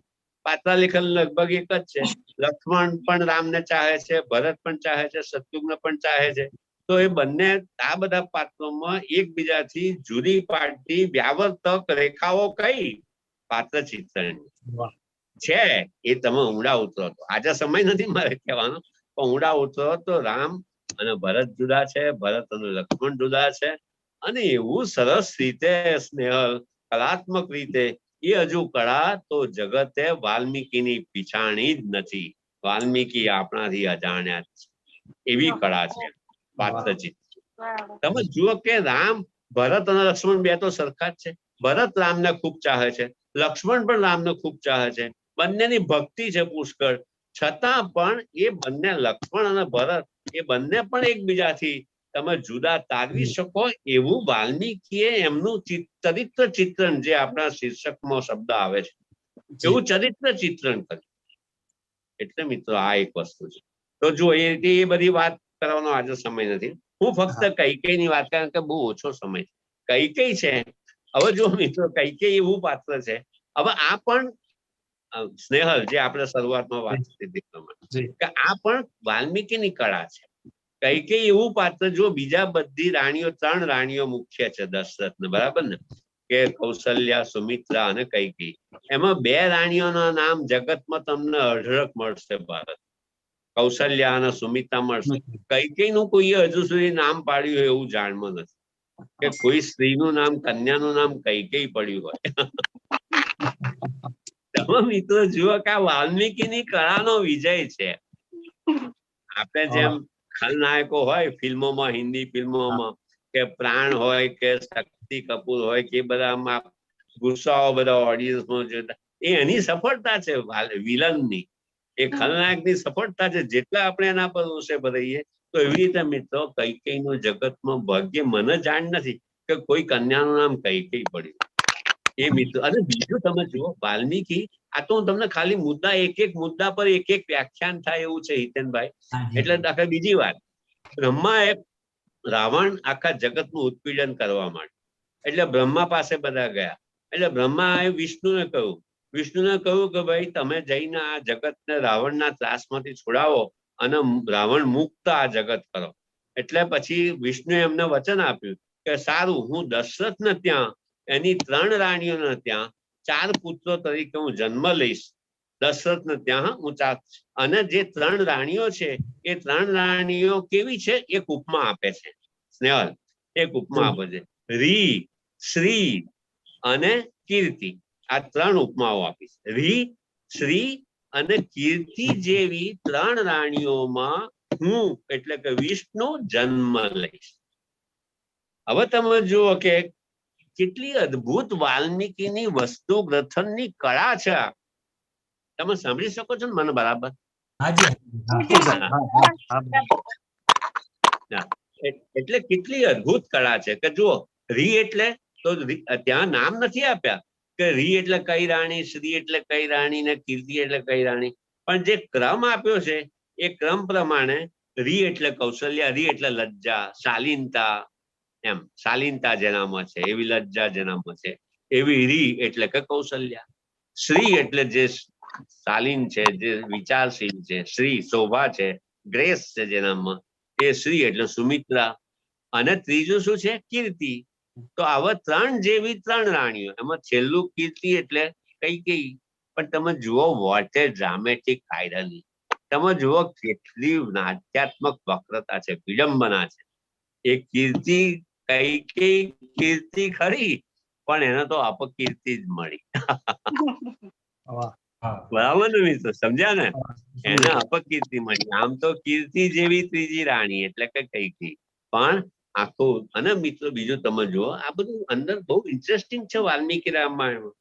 પાત્રા લેખન લગભગ એક જ છે. લક્ષ્મણ પણ રામને ચાહે છે, ભરત પણ ચાહે છે, શત્રુઘ્ન પણ ચાહે છે. તો એ બંને આ બધા પાત્રોમાં એકબીજાથી જુદી પાડતી વ્યાવર્તક રેખાઓ કઈ? પાત્ર ચિત્રણ છે. એ તમે ઊંડા ઉતરો તો, આજે સમય નથી મારે કહેવાનો, પણ ઊંડા ઉતરો તો રામ અને ભરત જુદા છે, ભરત અને લક્ષ્મણ જુદા છે. અને એવું સરસ રીતે સ્નેહલ કલાત્મક રીતે એ હજુ કળા તો જગતે વાલ્મીકીની પીછાણી જ નથી. વાલ્મીકી આપણાથી અજાણ્યા જ છે. એવી કળા છે પાત્રચિત્ર. તમે જુઓ કે રામ, ભરત અને લક્ષ્મણ બે તો સરખા જ છે. ભરત રામને ખૂબ ચાહે છે, લક્ષ્મણ પણ રામને ખૂબ ચાહે છે. બંનેની ભક્તિ છે પુષ્કળ. છતાં પણ એ બંને, લક્ષ્મણ અને ભરત, એ બંને પણ એકબીજાથી તમે જુદા તારવી શકો એવું વાલ્મીકીએ એમનું ચરિત્ર ચિત્રણ, જે આપણા શીર્ષકમાં શબ્દ આવે છે, એવું ચરિત્ર ચિત્રણ કર્યું. એટલે મિત્રો આ એક વસ્તુ છે. તો જો એ બધી વાત કરવાનો આજે સમય નથી. હું ફક્ત કૈકેયીની વાત, કારણ કે બહુ ઓછો સમય છે. કૈકેયી છે, હવે જો મિત્રો કૈકેયી એવું પાત્ર છે. હવે આ પણ સ્નેહલ, જે આપણે શરૂઆતમાં વાત કરી કે આ પણ વાલ્મીકીની કળા છે. કૈકેયી એવું પાત્ર, જો બીજા બધી રાણીઓ, 3 રાણીઓ મુખ્ય છે દશરથને, બરાબર ને, કે કૌશલ્યા, સુમિત્રા અને કૈકેયી. એમાં 2 રાણીઓના નામ જગતમાં તમને અઢળક મળશે. ભારત કૌશલ્યા અને સુમિત્રા મળશે. કૈકેયીનું કોઈએ હજુ સુધી નામ પાડ્યું હોય એવું જાણમાં નથી કે કોઈ સ્ત્રીનું નામ, કન્યાનું નામ કૈકેયી પડ્યું હોય. તમે મિત્રો જુઓ કે આ વાલ્મીકીની કળાનો વિજય છે. આપણે જેમ ખલનાયકો હોય ફિલ્મોમાં, હિન્દી ફિલ્મોમાં, કે પ્રાણ હોય, કે શક્તિ બોક્સી કપૂર હોય કે બધા ગુસ્સાઓ બધા ઓડિયન્સમાં જોતા, એ એની સફળતા છે વિલનની, એ ખલનાયકની સફળતા છે. જેટલા આપણે એના પર રોષે ભરાઈએ તો એવી રીતે મિત્રો કૈકેયીનું જગતમાં ભાગ્ય મને જાણ નથી કે કોઈ કન્યાનું નામ કૈકેયી પડ્યું એ મિત્રો. અને બીજું તમે જુઓ વાલ્મીકી, આ તો હું તમને ખાલી મુદ્દા એક મુદ્દા પર એક વ્યાખ્યાન થાય એવું છે હિતેનભાઈ. એટલે દાખલા બીજી વાત, બ્રહ્માએ રાવણ આખા જગતનું ઉત્પીડન કરવા માંડ્યું, એટલે બ્રહ્મા પાસે બધા ગયા. એટલે બ્રહ્માએ વિષ્ણુને કહ્યું કે ભાઈ તમે જઈને આ જગતને રાવણના ત્રાસમાંથી છોડાવો અને રાવણ મુક્ત આ જગત કરો. એટલે પછી વિષ્ણુએ એમને વચન આપ્યું કે સારું, હું દશરથને ત્યાં એની 3 રાણીઓને ત્યાં 4 પુત્રો તરીકે હું જન્મ લઈશ. દશરથને ત્યાં હું 4, અને જે 3 રાણીઓ છે એ 3 રાણીઓ કેવી છે એક ઉપમા આપે છે. સ્નેહલ એક ઉપમા આપે છે, રી, શ્રી અને કીર્તિ. આ 3 ઉપમાઓ આપી છે. રી, શ્રી અને કીર્તિ જેવી 3 રાણીઓમાં હું એટલે કે વિષ્ણુ જન્મ લઈશ. હવે તમે જુઓ કે કેટલી અદ્ભુત વાલ્મીકીની વસ્તુ ગ્રથનની કળા છે. તમે સાંભળી શકો છો ને મને બરાબર? એટલે કેટલી અદ્ભુત કળા છે કે જુઓ, રી એટલે તો ત્યાં નામ નથી આપ્યા કે રી એટલે કઈ રાણી, શ્રી એટલે કઈ રાણી ને કીર્તિ એટલે કઈ રાણી, પણ જે ક્રમ આપ્યો છે એ ક્રમ પ્રમાણે રી એટલે કૌશલ્યા, રી એટલે લજ્જા, શાલીનતા, એમ શાલીનતા જેનામાં છે એવી લજ્જા જેનામાં છે એવી રી એટલે કે કૌશલ્યા. શ્રી એટલે જે શાલીન છે, જે વિચારશીલ છે, શ્રી શોભા છે, ગ્રેસ છે જેનામાં, એ શ્રી એટલે સુમિત્રા. અને ત્રીજું શું છે? કીર્તિ. તો આવા 3 જેવી 3 રાણીઓ, એમાં છેલ્લું કીર્તિ એટલે કૈકેયી. પણ તમે જુઓ વોટ એ ડ્રામેટિક આયરની, તમે જુઓ કેટલી નાટ્યાત્મક વક્રતા છે, વિડંબના છે. એ કીર્તિ કૈકેયી કીર્તિ ખરી, પણ એને તો અપકીર્તિ જ મળી. બરાબર ને મિત્રો, સમજ્યા ને? એને અપકીર્તિ મળી. આમ તો કીર્તિ જેવી 3જી રાણી એટલે કે કૈકેયી, પણ આખું. અને મિત્રો બીજું તમે જુઓ, આ બધું અંદર બહુ ઇન્ટરેસ્ટિંગ છે વાલ્મીકી રામાયણમાં.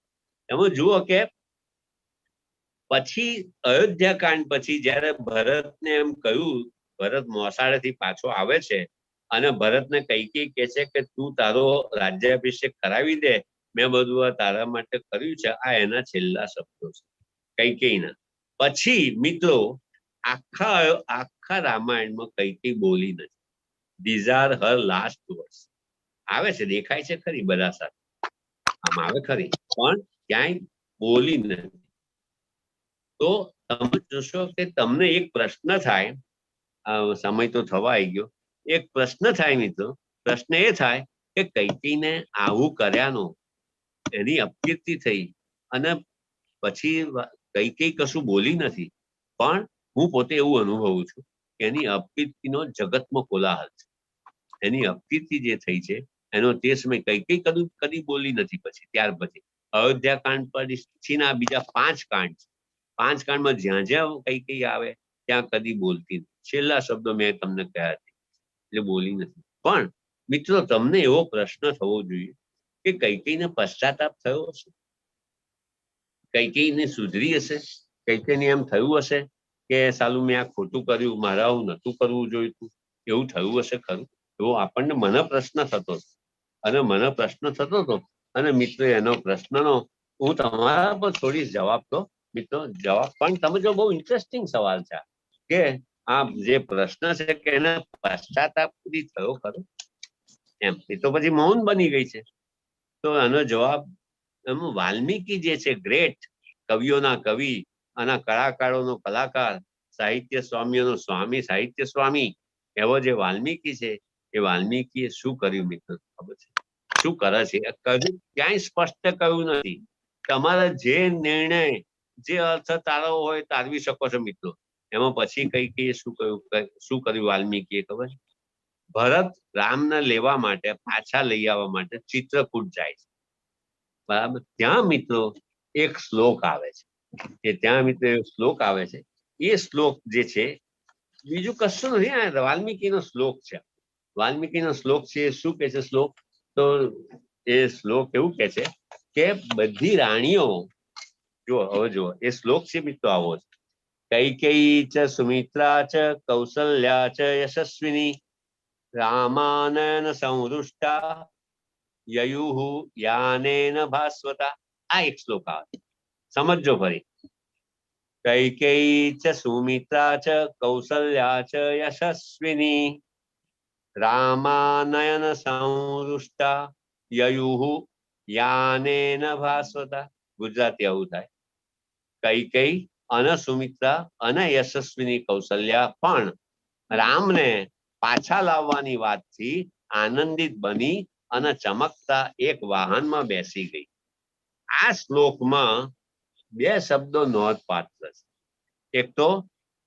એમાં જુઓ કે પછી અયોધ્યા કાંડ પછી જયારે ભરતને એમ કહ્યું, ભરત મોસાળેથી પાછો આવે છે અને ભરતને કૈકેયી કહે છે કે તું તારો રાજ્યાભિષેક કરાવી દે, મેં બધું આ તારા માટે કર્યું છે. આ એના છેલ્લા શબ્દો છે કૈકેયીના. પછી મિત્રો આખા રામાયણમાં કૈકેયી બોલી નથી. These are Har last words. આવે છે, દેખાય છે ખરી બધા સાથે, આમ આવે ખરી, પણ ક્યાંય બોલી નથી. તો તમે જોશો કે તમને એક પ્રશ્ન થાય, સમય તો થવા આવી ગયો, એક પ્રશ્ન થાય મિત્રો. પ્રશ્ન એ થાય કે કૈકેયીને આવું કર્યાનો એની અપકીર્તિ થઈ, અને પછી કૈકેયી કશું બોલી નથી, પણ હું પોતે એવું અનુભવું છું કે એની અપકીર્તિનો જગતમાં કોલાહલ છે. એની અપકીર્તિ જે થઈ છે એનો તે સમય કૈકેયી કદી બોલી નથી. પછી ત્યાર પછી અયોધ્યા કાંડ પછીના બીજા 5 કાંડ છે. 5 કાંડમાં જ્યાં જ્યાં કૈકેયી આવે ત્યાં કદી બોલતી નથી. છેલ્લા શબ્દો મેં તમને કહ્યા છે, એટલે બોલી નથી. પણ મિત્રો તમને એવો પ્રશ્ન થવો જોઈએ કે કૈકેયીને પશ્ચાતાપ થયો હશે? કૈકેયીને સુધરી હશે? કૈકેયીને એમ થયું હશે કે સાલું મેં આ ખોટું કર્યું, મારા આવું નતું કરવું જોઈતું, એવું થયું હશે ખરું? એવો આપણને મને પ્રશ્ન થતો હતો, અને મને પ્રશ્ન થતો હતો. અને મિત્રો એનો પ્રશ્નનો હું તમારા પર થોડી જવાબ તો મિત્રો જવાબ, પણ તમે જો બહુ ઇન્ટરેસ્ટિંગ સવાલ છે કે આ જે પ્રશ્ન છે કે એને પશ્ચાતાપ સુધી થયો ખરો એમ, એ તો પછી મૌન બની ગઈ છે. તો આનો જવાબ એમ વાલ્મીકી જે છે ગ્રેટ, કવિઓના કવિ અને કલાકારોનો કલાકાર, સાહિત્ય સ્વામીઓનો સ્વામી, સાહિત્ય સ્વામી એવો જે વાલ્મીકી છે, એ વાલ્મીકીએ શું કર્યું મિત્રો ખબર છે? શું કરે છે કયું ક્યાંય સ્પષ્ટ કહ્યું નથી. તમારા જે નિર્ણય, જે અર્થ તારવો હોય તારવી શકો છો મિત્રો. એમાં પછી કૈકેયીએ શું કર્યું વાલ્મીકીએ ખબર છે? ભરત રામને લેવા માટે, પાછા લઈ આવવા માટે ચિત્રકૂટ જાય છે, બરાબર? ત્યાં મિત્રો એક શ્લોક આવે છે, કે ત્યાં મિત્રો એક શ્લોક આવે છે. એ શ્લોક જે છે બીજું કશું નથી, આ વાલ્મીકીનો શ્લોક છે. વાલ્મીકીનો શ્લોક છે. શું કે છે શ્લોક? તો એ શ્લોક એવું કે છે કે બધી રાણીઓ, જો હવે જો એ શ્લોક છે મિત્રો આવો છે, કૈકેયી ચ સુમિત્રા ચ કૌસલ્યા ચ યશસ્વિની રામાનયન સંહૃષ્ટા યયુઃ યાનેન ભાસ્વતા. આ એક શ્લોક આવે, સમજો ફરી. કૈકેયી ચ સુમિત્રા ચ કૌસલ્યા ચ યશસ્વિની રામાનયન સંહૃષ્ટા યયુઃ યાનેન ભાસ્વતા. ગુજરાતી આવું થાય, કૈકેયી અને સુમિત્રા અને યશસ્વીની કૌશલ્યા પણ રામને પાછા લાવવાની વાતથી આનંદિત બની અને ચમકતા એક વાહનમાં બેસી ગઈ. આ શ્લોકમાં બે શબ્દો નોંધપાત્ર છે. એક તો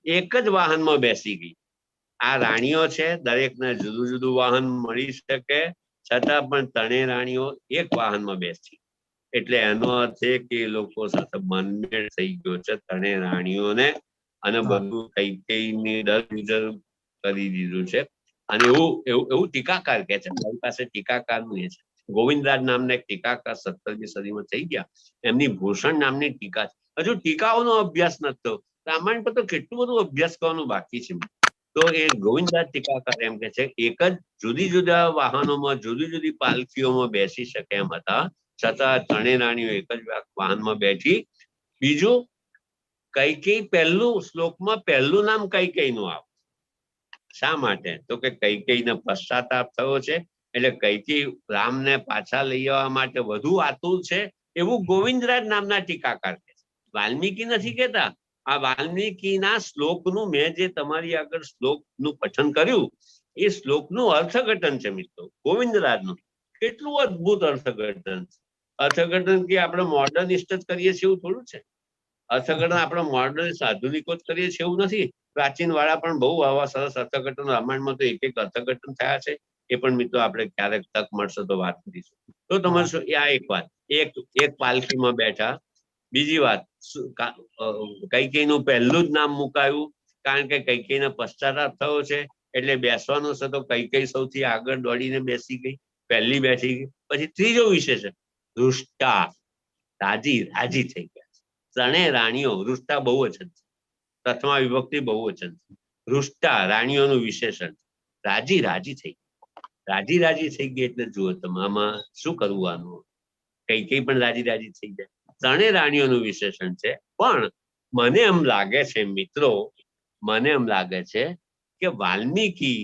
એક જ વાહનમાં બેસી ગઈ. આ રાણીઓ છે, દરેકને જુદું જુદું વાહન મળી શકે, છતાં પણ ત્રણેય રાણીઓ એક વાહનમાં બેસી. એટલે એનો અર્થ એ કે એ લોકો સાથે મનમેળ થઈ ગયો છે ત્રણેય રાણીઓને, અને બધું કૈકેયીની દર કરી દીધું છે. અને એવું ટીકાકાર કે છે, મારી પાસે ટીકાકારનું એ છે, ગોવિંદરાજ નામના એક ટીકાકાર 17મી સદીમાં થઈ ગયા, એમની ભૂષણ નામની ટીકા છે. હજુ ટીકાઓનો અભ્યાસ નથી થયો. રામાયણ પર તો કેટલું બધું અભ્યાસ કરવાનું બાકી છે. તો એ ગોવિંદરાજ ટીકાકાર એમ કે છે, એક જ જુદી જુદા વાહનોમાં જુદી જુદી પાલખીઓમાં બેસી શકે એમ હતા, છતાં ત્રણેય રાણીઓ એક જ વાહનમાં બેઠી. બીજું, કૈકેયી પહેલું શ્લોકમાં પહેલું નામ કૈકેયીનું આવે. શા માટે? તો કે કૈકેયીને પશ્ચાતાપ થયો છે, એટલે કૈકેયી રામને પાછા લઈ આવવા માટે વધુ આતુર છે, એવું ગોવિંદરાજ નામના ટીકાકાર કહે છે. વાલ્મીકી નથી કહેતા. આ વાલ્મીકીના શ્લોકનું, મેં જે તમારી આગળ શ્લોકનું પઠન કર્યું, એ શ્લોકનું અર્થઘટન છે મિત્રો, ગોવિંદરાજનું. કેટલું અદ્ભુત અર્થઘટન છે. અર્થઘટન કે આપણે મોડર્નિસ્ટ જ કરીએ છીએ એવું થોડું છે. અર્થઘટન આપણે મોડર્નિસ્ટ આધુનિકો જ કરીએ છીએ એવું નથી. પ્રાચીન વાળા પણ બહુ આવા સરસ અર્થઘટન, રામાયણમાં તો એક અર્થઘટન થયા છે. એ પણ મિત્રો આપણે ક્યારેક તક મળશે તો વાત કરીશું. તો તમારે શું, આ એક વાત, એક પાલખીમાં બેઠા. બીજી વાત, કૈકેયીનું પહેલું જ નામ મુકાયું, કારણ કે કૈકેયીને પશ્ચાતાપ થયો છે, એટલે બેસવાનું છે તો કૈકેયી સૌથી આગળ દોડીને બેસી ગઈ, પહેલી બેસી ગઈ. પછી ત્રીજો વિષય છે રુષ્ટા, રાજી થઈ ગયા. ત્રણેય રાણીઓ, રુષ્ટા બહુવચન છે, પ્રથમા વિભક્તિ બહુવચન છે. રુષ્ટા રાણીઓનું વિશેષણ, રાજી થઈ ગઈ. રાજી થઈ ગઈ એટલે જુઓ તમે આમાં શું કરવું. આનું કૈકેયી પણ રાજી થઈ જાય. ત્રણેય રાણીઓનું વિશેષણ છે. પણ મને એમ લાગે છે મિત્રો, મને એમ લાગે છે કે વાલ્મીકી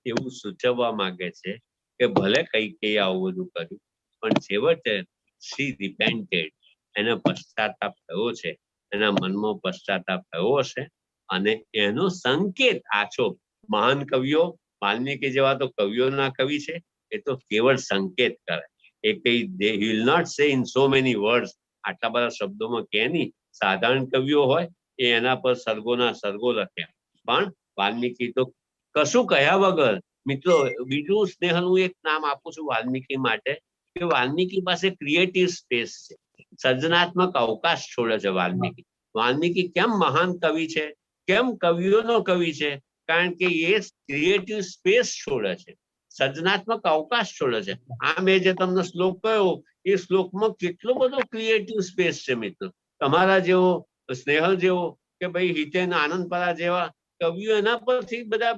એવું સૂચવવા માંગે છે કે ભલે કૈકેયી આવું બધું કર્યું, પણ છેવટે શી રિપેન્ટેડ, એને પશ્ચાતાપ થયો છે, એના મનમાં પશ્ચાતાપ થયો હશે, અને એનો સંકેત આછો. મહાન કવિઓ, વાલ્મીકી જેવા તો કવિઓના કવિ છે, એ તો કેવળ સંકેત કરે. એ કઈ they will not say in so many words, આટલા બધા શબ્દોમાં કે નહીં. સાધારણ કવિઓ હોય એ એના પર સર્ગોના સર્ગો લખ્યા, પણ વાલ્મીકી તો કશું કહ્યા વગર. મિત્રો બીજું સ્નેહલ હું એક નામ આપું છું વાલ્મીકી માટે, કે વાલ્મીકી પાસે ક્રિએટિવ સ્પેસ છે, સર્જનાત્મક અવકાશ છોડે છે વાલ્મીકી. વાલ્મીકી કેમ મહાન કવિ છે, કેમ કવિઓનો કવિ છે? કારણ કે એ ક્રિએટિવ સ્પેસ છોડે છે, સર્જનાત્મક અવકાશ છોડે છે. આ મેં જે તમને શ્લોક કહ્યો, એ શ્લોકમાં કેટલો બધો ક્રિએટિવ સ્પેસ છે મિત્રો. તમારા જેવો, સ્નેહલ જેવો, કે ભાઈ હિતેન આનંદપરા જેવા કવિઓ એના પરથી બધા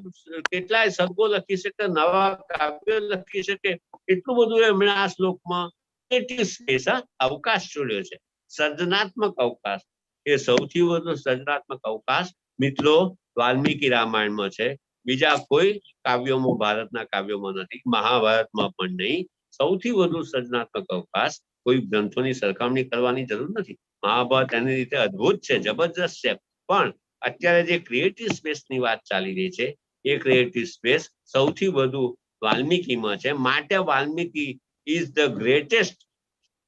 કેટલાય સર્ગો લખી શકે, નવા કાવ્યો લખી શકે. એટલું બધું એમણે આ શ્લોકમાં ક્રિએટિવ સ્પેસ, અવકાશ છોડ્યો છે, સર્જનાત્મક અવકાશ. એ સૌથી વધુ સર્જનાત્મક અવકાશ મિત્રો વાલ્મીકી રામાયણમાં છે. બીજા કોઈ કાવ્યોમાં, ભારતના કાવ્યોમાં નથી, મહાભારતમાં પણ નહીં. સૌથી વધુ સર્જનાત્મક અવકાશ કોઈ ગ્રંથોની સરખામણી કરવાની જરૂર નથી. મહાભારત એની રીતે અદ્ભુત છે, જબરજસ્ત છે, પણ અત્યારે જે ક્રિએટિવ સ્પેસની વાત ચાલી રહી છે, એ ક્રિએટિવ સ્પેસ સૌથી વધુ વાલ્મીકીમાં છે. માટે Valmiki is the greatest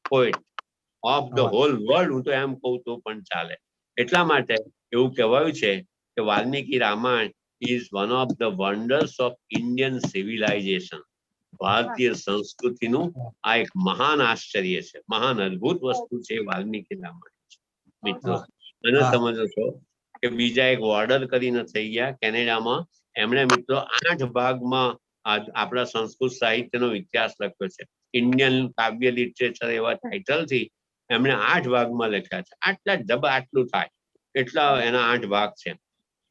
poet of the hall world, હું તો એમ કહું તો પણ ચાલે. એટલા માટે એવું કહેવાયું છે કે Valmiki Ramayana is one of the wonders of Indian civilization. ભારતીય સંસ્કૃતિનું આ એક મહાન આશ્ચર્ય છે, મહાન અદ્ભુત વસ્તુ છે વાલ્મીકી રામાયણ મિત્રો. અને સમજો છો કે બીજા એક વોર્ડર કરીને થઈ ગયા કેનેડામાં, એમણે મિત્રો 8 ભાગમાં આપણા સંસ્કૃત સાહિત્યનો ઇતિહાસ લખ્યો છે. ઇન્ડિયન કાવ્ય લિટરેચર એવા ટાઇટલથી એમણે 8 ભાગમાં લખ્યા છે. આટલા જબ આટલું થાય એટલા એના 8 ભાગ છે.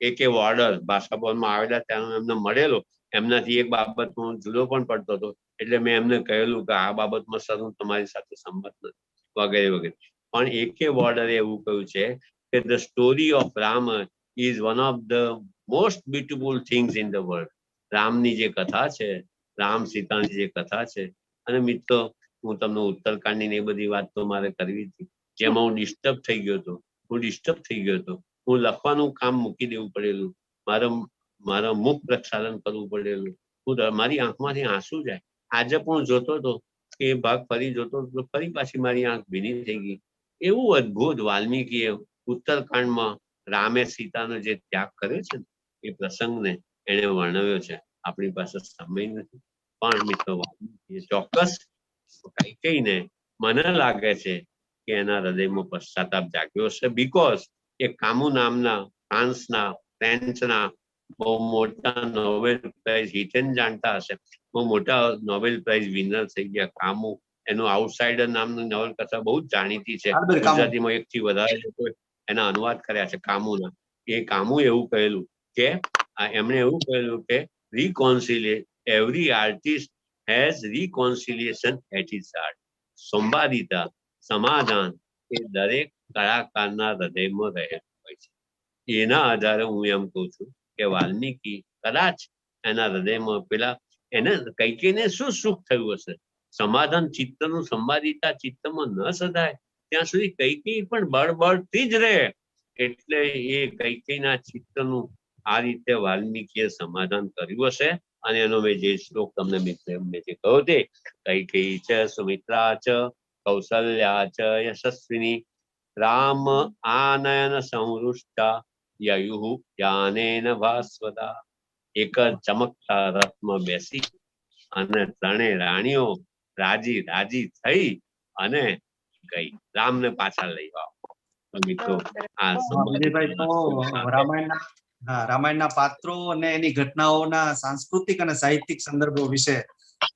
એક વોર્ડર ભાષા ભવનમાં આવેલા ત્યાં એમને મળેલો, એમનાથી એક બાબત હું જુદો પણ પડતો હતો, એટલે મેં એમને કહેલું કે આ બાબતમાં સર હું તમારી સાથે સંમત નથી વગેરે વગેરે. પણ એક વોર્ડરે એવું કહ્યું છે કે the story of Ram is one of the most beautiful things in the world. રામની જે કથા છે, રામ સીતાની જે કથા છે, અને મિત્રો હું તમને ઉત્તરકાંડની એ બધી વાત તો મારે કરવી હતી, જેમાં હું ડિસ્ટર્બ થઈ ગયો હતો. હું લખવાનું કામ મૂકી દેવું પડેલું, મારા મુખ પ્રક્ષાલન કરવું પડેલું, મારી આંખમાંથી આંસુ જાય. આજે પણ જોતો હતો કે ભાગ ફરી જોતો હતો, ફરી પાછી મારી આંખ ભીની થઈ ગઈ. એવું અદભુત વાલ્મીકીએ ઉત્તરકાંડમાં રામે સીતાનો જે ત્યાગ કર્યો છે એ પ્રસંગને એને વર્ણવ્યો છે. આપણી પાસે સમય નથી, પણ મિત્રો વાલ્મીકીએ ચોક્કસ કઈને મને લાગે છે કે એના હૃદયમાં પશ્ચાતાપ જાગ્યો છે. બીકોઝ એ કામુ નામના ફ્રેન્ચના બહુ મોટા નોબેલ પ્રાઇઝ હિટેન જાણતા હશે, બહુ મોટા નોબેલ પ્રાઇઝ વિનર થઈ ગયા કામુ. એનું આઉટસાઇડર નામનું નવલકથા બહુ જ જાણીતી છે. ગુજરાતીમાં 1 થી વધારે લોકો એના અનુવાદ કર્યા છે કામુના. એ કામુ એવું કહેલું કે એમણે એવું કહેલું કે every artist has reconciliation at his heart. સંવાદિતા, સમાધાન એ દરેક કલાકારના હૃદયમાં રહેલું હોય છે. એના આધારે હું એમ કહું છું કે વાલ્મીકી કદાચ એના હૃદયમાં પેલા એને કૈકેયીને શું સુખ થયું હશે? સમાધાન ચિત્તનું, સંવાદિતા ચિત્તમાં ન સધાય ત્યાં સુધી કૈકેયી પણ બળબળથી જ રહે. એટલે એ કૈકેયીના ચિત્તનું આ રીતે વાલ્મીકીએ સમાધાન કર્યું હશે. અને એનો મેં જે શ્લોક તમને મિત્ર મેં જે કહ્યો તે કૈકેયી ચ સુમિત્રા ચ કૌસલ્યા ચ યશસ્વિની રામ આનયન સંવૃષ્ટા યયુઃ જ્ઞાનેન ભાસ્વતા. એક ચમકતા રથમાં બેસી અને 3 રાણીઓ રાજી થઈ અને ગઈ. રામને પાછા લઈ આવો. મિત્રો આ વિજયભાઈ તો રામાયણના પાત્રો અને એની ઘટનાઓના સાંસ્કૃતિક અને સાહિત્યિક સંદર્ભો વિશે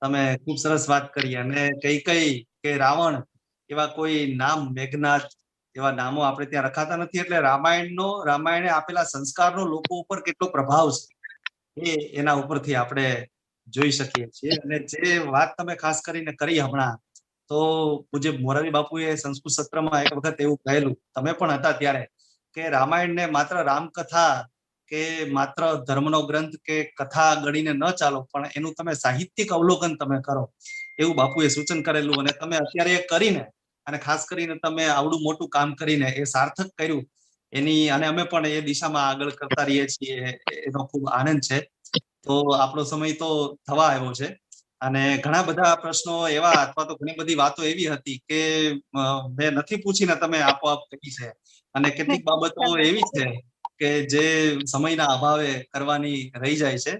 તમે ખૂબ સરસ વાત કરી. અને કૈકેયી કે રાવણ એવા કોઈ નામ, મેઘનાદ એવા નામો આપણે ત્યાં રખાતા નથી. એટલે રામાયણે આપેલા સંસ્કારનો લોકો ઉપર કેટલો પ્રભાવ છે એ એના ઉપરથી આપણે જોઈ શકીએ છીએ. અને જે વાત તમે ખાસ કરીને કરી હમણાં, તો પૂજ્ય મોરારી બાપુએ સંસ્કૃત સત્રમાં એક વખત એવું કહેલું, તમે પણ હતા ત્યારે, કે રામાયણને માત્ર રામકથા કે માત્ર ધર્મનો ગ્રંથ કે કથા ગણીને ન ચાલો, પણ એનું તમે સાહિત્યિક અવલોકન તમે કરો, એવું બાપુએ સૂચન કરેલું. અને તમે અત્યારે એ કરીને, અને ખાસ કરીને તમે આવડું મોટું કામ કરીને એ સાર્થક કર્યું એની, અને અમે પણ એ દિશામાં આગળ કરતા રહીએ છીએ, એનો ખૂબ આનંદ છે. તો આપણો સમય તો થવા આવ્યો છે, અને ઘણા બધા પ્રશ્નો એવા, અથવા તો ઘણી બધી વાતો એવી હતી કે મેં નથી પૂછીને તમે આપોઆપ કહી છે. અને કેટલીક બાબતો એવી છે કે જે સમયના અભાવે કરવાની રહી જાય છે.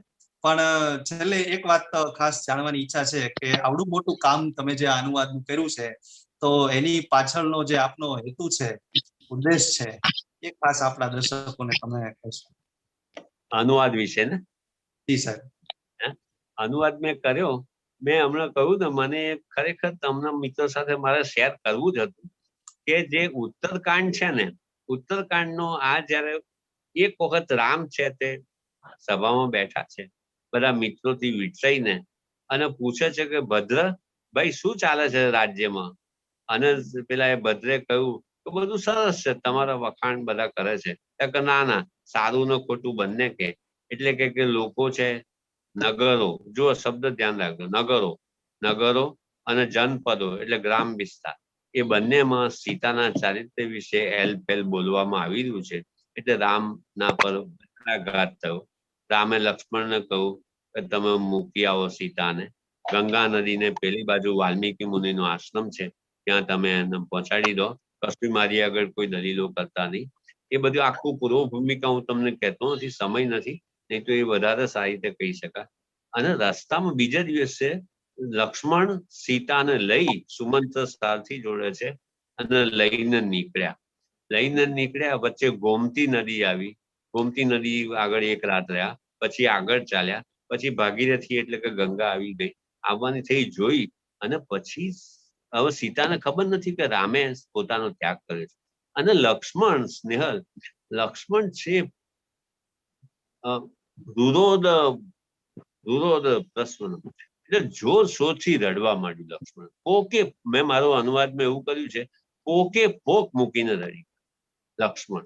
પણ છેલ્લે એક વાત ખાસ જાણવાની ઈચ્છા છે કે આવડું મોટું કામ તમે જે અનુવાદનું કર્યું છે, તો એની પાછળનો જે આપનો હેતુ છે, ઉદ્દેશ છે, એ ખાસ આપણા દર્શકોને તમે કહેશો. અનુવાદ વિશે ને? જી સાહેબ. અનુવાદ મેં કર્યો, મેં હમણાં કહ્યું ને, મને ખરેખર તમને મિત્રો સાથે મારે શેર કરવું જ હતું કે જે ઉત્તરકાંડ છે ને, ઉત્તરકાંડનો આ જયારે એક વખત રામ છે તે સભામાં બેઠા છે બધા મિત્રોથી વિટસાઈને, અને પૂછે છે કે ભદ્ર ભાઈ શું ચાલે છે રાજ્યમાં? અને પેલા એ ભદ્રે કહ્યું કે બધું સરસ છે, તમારા વખાણ બધા કરે છે. કે ના, સારું ને ખોટું બંને કે. એટલે કે લોકો છે, નગરો, જો શબ્દ ધ્યાન રાખજો, નગરો અને જનપદો એટલે ગ્રામ વિસ્તાર, એ બંનેમાં સીતાના ચારિત્ર્ય વિશે એલપેલ બોલવામાં આવી રહ્યું છે. એટલે રામના પર ઘાત થયો. રામે લક્ષ્મણને કહ્યું કે તમે મૂકી આવો સીતાને, ગંગા નદીને પેલી બાજુ વાલ્મીકી મુનિનો આશ્રમ છે ત્યાં તમે એને પહોંચાડી દો, કશું મારી આગળ કોઈ દલીલો કરતા નહીં. એ બધું આખું પૂર્વ ભૂમિકા હું તમને કહેતો નથી, સમય નથી, નહીં તો એ વધારે સારી રીતે કહી શકાય. અને રસ્તામાં બીજા દિવસે લક્ષ્મણ સીતાને લઈ સુમંત્ર સારથી જોડે છે અને લઈને નીકળ્યા. વચ્ચે ગોમતી નદી આવી, ગોમતી નદી આગળ એક રાત રહ્યા, પછી આગળ ચાલ્યા, પછી ભાગીરથી એટલે કે ગંગા આવી ગઈ. આવવાની થઈ જોઈ અને પછી હવે સીતાને ખબર નથી કે રામે પોતાનો ત્યાગ કર્યો છે. અને લક્ષ્મણ સ્નેહલ, લક્ષ્મણ છે રુરોદ પ્રશ્ન, એટલે જોર શોરથી રડવા માંડ્યું લક્ષ્મણ. પોકે, મેં મારો અનુવાદમાં એવું કર્યું છે, પોકે પોક મૂકીને રડી લક્ષ્મણ.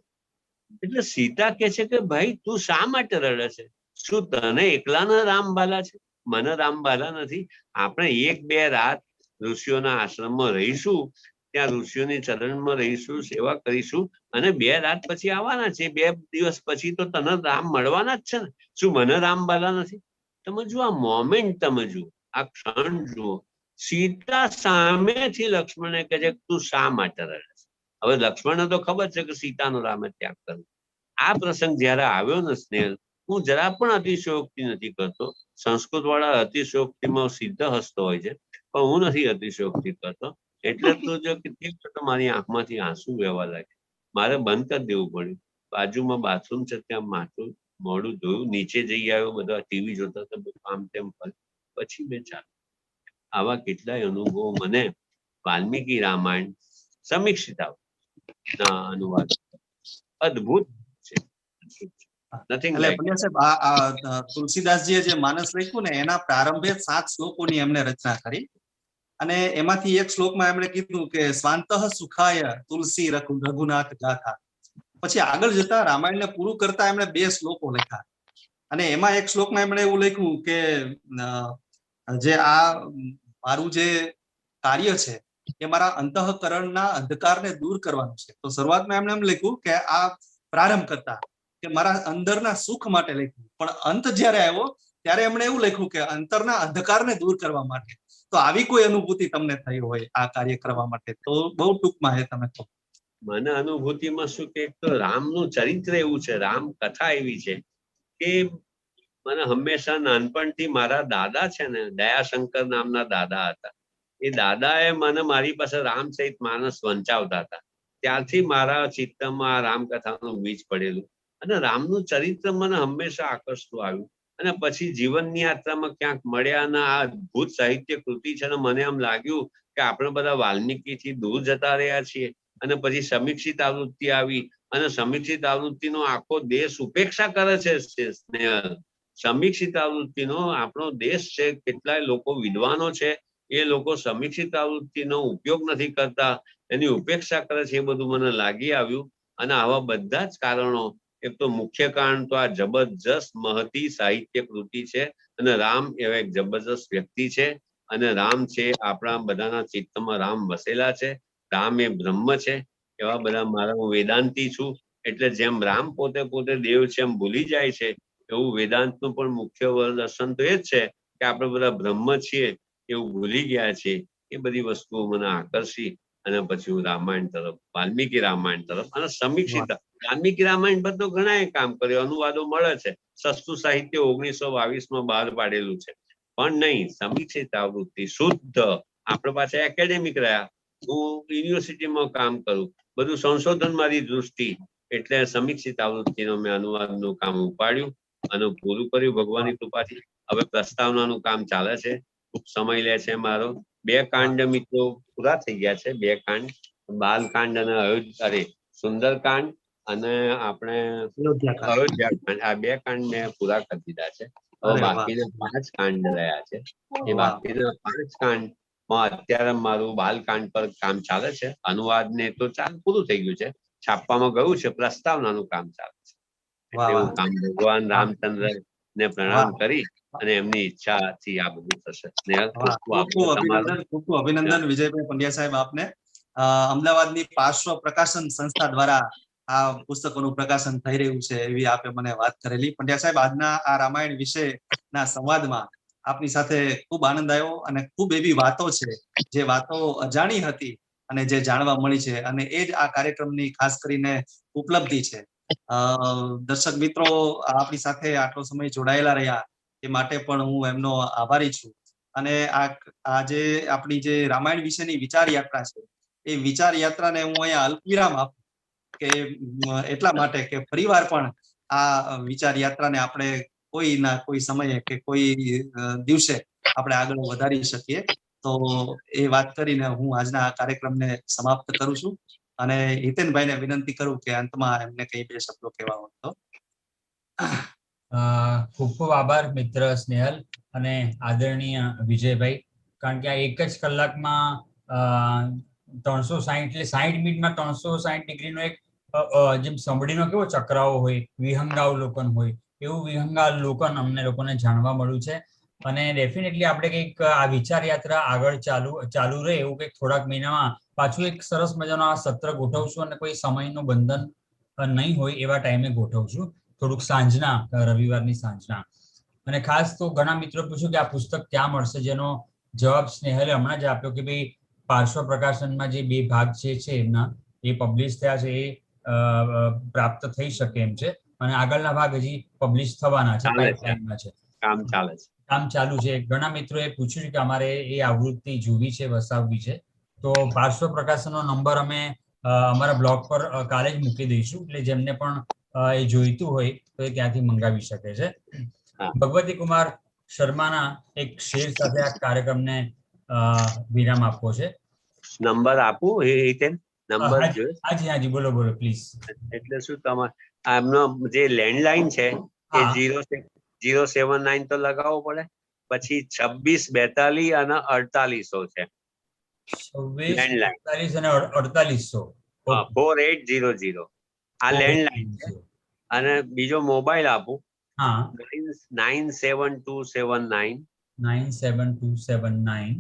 એટલે સીતા કે છે કે ભાઈ તું શા માટે રડે છે? શું તને એકલાને રામ બાલા છે? મને રામ બાલા નથી. આપણે 1-2 રાત ઋષિઓના આશ્રમમાં રહીશું, ત્યાં ઋષિઓની ચરણમાં રહીશું, સેવા કરીશું, અને 2 રાત પછી આવવાના છે. 2 દિવસ પછી તો તને રામ મળવાના જ છે ને. શું મને રામ બાલા નથી? તમે જુઓ આ મોમેન્ટ, તમે જુઓ આ ક્ષણ જુઓ. સીતા સામેથી લક્ષ્મણને કહે છે તું શા માટે રડે છે? હવે લક્ષ્મણને તો ખબર છે કે સીતાનો રામે ત્યાગ કર્યો. આ પ્રસંગ જયારે આવ્યો ને સ્નેહલ, હું જરા પણ અતિશયોક્તિ નથી કરતો. સંસ્કૃત વાળા અતિશયોક્તિમાં સિદ્ધ હસ્તો હોય છે, પણ હું નથી અતિશયોક્તિ કરતો. એટલે તો જો કે મારી આંખમાંથી આંસુ વહેવા લાગે. મારે બંધ કરી દેવું પડ્યું. બાજુમાં બાથરૂમ છે, ત્યાં માથું મોડું ધોયું, નીચે જઈ આવ્યો, બધા ટીવી જોતા હતા, આમ તેમ પછી મેં ચાલુ. આવા કેટલાય અનુભવો મને વાલ્મીકી રામાયણ સમીક્ષિતા ના અનુવાદ અદ્ભુત છે. નથિંગ એટલે લાઈક. પંડ્યા સાહેબ, આ તુલસીદાસજીએ જે માનસ લખ્યું ને એના પ્રારંભે 7 શ્લોકોની એમણે રચના કરી, અને એમાંથી એક શ્લોકમાં એમણે કીધું કે સ્વાંતઃ સુખાય તુલસી રઘુનાથ ગાથા. પછી આગળ જતા રામાયણને પૂરું કરતા એમણે 2 શ્લોકો લખ્યા, અને એમાં એક શ્લોકમાં એમણે એવું લખ્યું કે જે આ મારું જે કાર્ય છે એ મારા અંતઃકરણના અંધકારને દૂર કરવાનું છે. તો શરૂઆતમાં એમણે એમ લખ્યું કે આ પ્રારંભ કરતા કે મારા અંદરના સુખ માટે લખ્યું, પણ અંત જ્યારે આવ્યો ત્યારે એમણે એવું લખ્યું કે અંતરના અંધકારને દૂર કરવા માટે. તો આવી કોઈ અનુભૂતિ તમને થઈ હોય આ કાર્ય કરવા માટે તો બહુ ટૂંકમાં એ તમે કહો. મને અનુભૂતિમાં શું કે તો રામનું ચરિત્ર એવું છે, રામ કથા એવી છે કે મને હંમેશા નાનપણથી મારા દાદા છે ને, દયાશંકર નામના દાદા હતા, એ દાદાએ મને મારી પાસે રામચરિત માનસ વંચાવતા હતા. ત્યારથી મારા ચિત્તમાં રામકથાનું બીજ પડેલું, અને રામનું ચરિત્ર મને હંમેશા આકર્ષતું આવ્યું. અને પછી જીવનની યાત્રામાં ક્યાંક મળ્યા અને આ અદ્ભુત સાહિત્ય કૃતિ છે ને, મને એમ લાગ્યું કે આપણે બધા વાલ્મીકીથી દૂર જતા રહ્યા છીએ. અને પછી સમીક્ષિત આવૃત્તિ આવી, અને સમીક્ષિત આવૃત્તિનો આખો દેશ ઉપેક્ષા કરે છે. સમીક્ષિત આવૃત્તિનો આપણો દેશ છે, કેટલાય લોકો વિદ્વાનો છે, એ લોકો સમીક્ષિત આવૃત્તિનો ઉપયોગ નથી કરતા, એની ઉપેક્ષા કરે છે. એ બધું મને લાગી આવ્યું. અને આવા બધા જ કારણો, એક તો મુખ્ય કારણ તો આ જબરજસ્ત મહતી સાહિત્ય કૃતિ છે, અને રામ એવા એક જબરજસ્ત વ્યક્તિ છે, અને રામ છે આપણા બધાના ચિત્તમાં રામ વસેલા છે. રામ એ બ્રહ્મ છે. એવા બધા મારા, હું વેદાંતી છું, એટલે જેમ રામ પોતે દેવ છે એમ ભૂલી જાય છે, એવું વેદાંતનું પણ મુખ્ય દર્શન તો એ જ છે કે આપણે બધા બ્રહ્મ છીએ એવું ભૂલી ગયા છે. એ બધી વસ્તુઓ મને આકર્ષી, અને પછી હું રામાયણ તરફ, વાલ્મીકી રામાયણ તરફ, અને સમીક્ષિત વાલ્મીકી રામાયણ પર તો ઘણા કામ કર્યું, અનુવાદો મળે છે, સસ્તું સાહિત્ય 1922માં બહાર પાડેલું છે, પણ નહીં, સમીક્ષિત આવૃત્તિ શુદ્ધ. આપણે પાસે એકેડેમિક રહ્યા, હું યુનિવર્સિટીમાં કામ કરું, બધું સંશોધન મારી દૃષ્ટિ, એટલે સમીક્ષિત આવૃત્તિનો મેં અનુવાદનું કામ ઉપાડ્યું અને પૂરું કર્યું ભગવાનની કૃપાથી. હવે પ્રસ્તાવનાનું કામ ચાલે છે, ખૂબ સમય લે છે મારો. 2 કાંડ મિત્રો પૂરા થઈ ગયા છે, 2 કાંડ, બાલકાંડ અને સુંદરકાંડ, અને આપણે અયોધ્યાકાંડ. આ 2 કાંડ મેં પૂરા કરી દીધા છે. હવે બાકીના 5 કાંડ રહ્યા છે. એ બાકીના 5 કાંડ અત્યારે મારું બાલકાંડ પર કામ ચાલે છે. અનુવાદ ને તો પૂરું થઈ ગયું છે, છાપવામાં ગયું છે, પ્રસ્તાવનાનું કામ ચાલે છે. એવું કામ ભગવાન રામચંદ્ર ને પ્રણામ કરી અને એમની ઈચ્છાથી આ બધું થશે. ખૂબ અભિનંદન વિજયભાઈ પંડ્યા સાહેબ આપને. અમદાવાદની પાર્શ્વ પ્રકાશન સંસ્થા દ્વારા આ પુસ્તકોનું પ્રકાશન થઈ રહ્યું છે એવી આપે મને વાત કરેલી. પંડ્યા સાહેબ, આજના આ રામાયણ વિશેના સંવાદમાં આપની સાથે ખૂબ આનંદ આવ્યો, અને ખૂબ એવી વાતો છે જે વાતો અજાણી હતી અને જે જાણવા મળી છે, અને એ જ આ કાર્યક્રમની ખાસ કરીને ઉપલબ્ધિ છે. દર્શક મિત્રો આપણી સાથે આટલો સમય જોડાયેલા રહ્યા એ માટે પણ હું એમનો આભારી છું. અને આ જે આપણી જે રામાયણ વિશેની વિચાર યાત્રા છે, એ વિચાર યાત્રાને હું અહીંયા અલ્પવિરામ આપું કે એટલા માટે કે ફરીવાર પણ આ વિચાર યાત્રાને આપણે કોઈ સમયે કે કોઈ દિવસે આપણે આગળ વધારી શકીએ. તો એ વાત કરીને હું આજના આ કાર્યક્રમને સમાપ્ત કરું છું અને હિતેનભાઈને વિનંતી કરું કે અંતમાં એમને કઈ બે શબ્દો કહેવા હોય તો. ખૂબ ખૂબ આભાર મિત્ર સ્નેહલ અને આદરણીય વિજયભાઈ, કારણ કે આ એક જ કલાકમાં 360 એટલે 60 મિનિટમાં 360 ડિગ્રીનો એક જેમ સંભળીનો કેવો ચક્રાઓ હોય, વિહંગાવલોકન હોય, એવું વિહંગાવલોકન અમને લોકોને જાણવા મળ્યું છે. અને ડેફિનેટલી આપણે કંઈક આ વિચાર યાત્રા આગળ ચાલુ રહે એવું કંઈક થોડાક મહિનામાં પાછું એક સરસ મજાનો આ સત્ર ગોઠવશું અને કોઈ સમયનું બંધન નહીં હોય એવા ટાઈમે ગોઠવશું, થોડુંક સાંજના, રવિવારની સાંજના. અને ખાસ તો ઘણા મિત્રો પૂછ્યું કે આ પુસ્તક ક્યાં મળશે, જેનો જવાબ સ્નેહલે હમણાં જ આપ્યો કે ભાઈ પાર્શ્વ પ્રકાશનમાં જે 2 ભાગ છે એમના એ પબ્લિશ થયા છે, એ પ્રાપ્ત થઈ શકે એમ છે અને આગળના ભાગ હજી પબ્લિશ થવાના છે, પાઇપલાઇનમાં છે, કામ ચાલે છે, કામ ચાલુ છે. ઘણા મિત્રોએ પૂછ્યું કે અમારે એ આવૃત્તિ જોવી છે, વસાવવી છે, તો પાર્શ્વ પ્રકાશનનો નંબર અમે અમારા બ્લોગ પર કાલે જ મૂકી દઈશું, એટલે જેમને પણ એ જોઈતું હોય તો એ ત્યાંથી મંગાવી શકે છે. ભગવતી કુમાર શર્માના એક શેર સાથે આ કાર્યક્રમને વિરામ આપવો છે. નંબર આપું હિતેન? નંબર જોઈએ? હાજી બોલો પ્લીઝ. એટલે શું તમારે એમનો જે લેન્ડલાઇન છે એ 079 તો લગાવવો પડે, પછી 26 42 અને 4800 છે 26 42 અને 4800. 4800 આ લેન્ડલાઇન છે. અને બીજો મોબાઈલ આપું, 97279 97279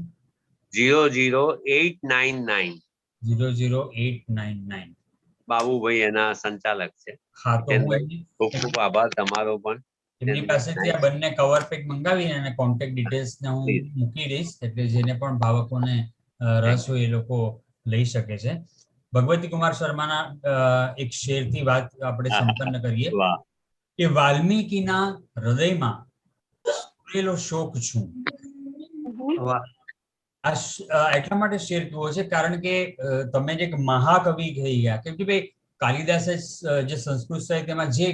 00899. 00899. બાબુભાઈ એના સંચાલક છે. હા, તો હું ખૂબ ખૂબ આભાર તમારો પણ. એમની પાસેથી આ બંને કવર પેક મંગાવીને અને કોન્ટેક્ટ ડિટેલ્સ ને હું મૂકી દઈશ, એટલે જેને પણ ભાવકોને રસ હોય એ લોકો લઈ શકે છે. ભગવતી કુમાર શર્માના એક શેરથી વાત આપણે સંપન્ન કરીએ કે વાલ્મીકીના હૃદયમાં સુરેલો શોક છું. એટલા માટે શેર કહેવો છે કારણ કે તમે જે મહાકવિ કહી ગયા, કેમ કે ભાઈ કાલિદાસે જે સંસ્કૃત સાહિત્યમાં જે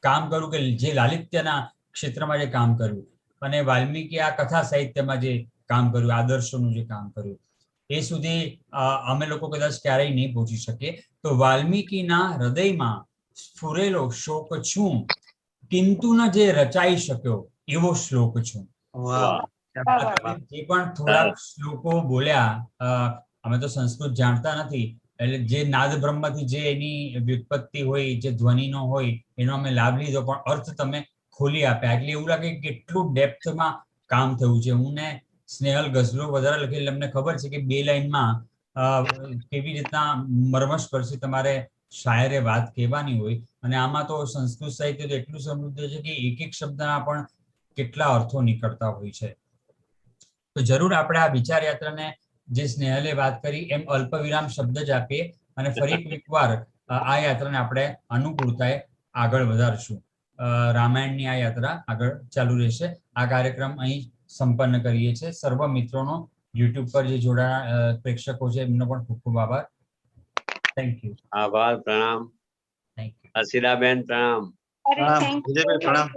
કામ કર્યું, કે જે લાલિત્યના ક્ષેત્રમાં જે કામ કર્યું, અને વાલ્મીકી આ કથા સાહિત્યમાં જે કામ કર્યું, આદર્શોનું જે કામ કર્યું, એ સુધી અમે લોકો કદાચ ક્યારેય નહીં પહોંચી શકીએ. તો વાલ્મીકીના હૃદયમાં સ્ફુરેલો શોક છું, કિંતુ ન જે રચાઈ શક્યો એવો શ્લોક છું. જે પણ થોડાક શ્લોકો બોલ્યા, અમે તો સંસ્કૃત જાણતા નથી, એટલે જે નાદ બ્રહ્મથી જે એની વ્યુત્પત્તિ હોય, જે ધ્વનિનો હોય, એનો અમે લાભ લીધો, પણ અર્થ તમે ખોલી આપ્યા, એટલે એવું લાગે કે કેટલું ડેપ્થમાં કામ થયું છે. હું ને સ્નેહલ ગઝલો વધારે લખેલી, અમને ખબર છે કે 2 લાઈનમાં કેવી રીતના મર્મસ્પર્શી તમારે શાયરે વાત કહેવાની હોય, અને આમાં તો સંસ્કૃત સાહિત્ય તો એટલું સમૃદ્ધ છે કે એક શબ્દના પણ કેટલા અર્થો નીકળતા હોય છે. તો જરૂર આપણે આ વિચાર યાત્રાને જે સ્નેહલે વાત કરી એમ અલ્પ વિરામ શબ્દ જ આપીએ અને ફરી એકવાર આ યાત્રાને આપણે અનુકૂળતાએ આગળ વધારશું. રામાયણની આ યાત્રા આગળ ચાલુ રહેશે. આ કાર્યક્રમ અહીં સંપન્ન કરીએ છીએ. સર્વ મિત્રોનો યુટ્યુબ પર જે જોડાણા પ્રેક્ષકો છે એમનો પણ ખૂબ ખૂબ આભાર. Thank you. આભાર, પ્રણામ. Thank you. હસીલાબેન પ્રણામ. પ્રણામ.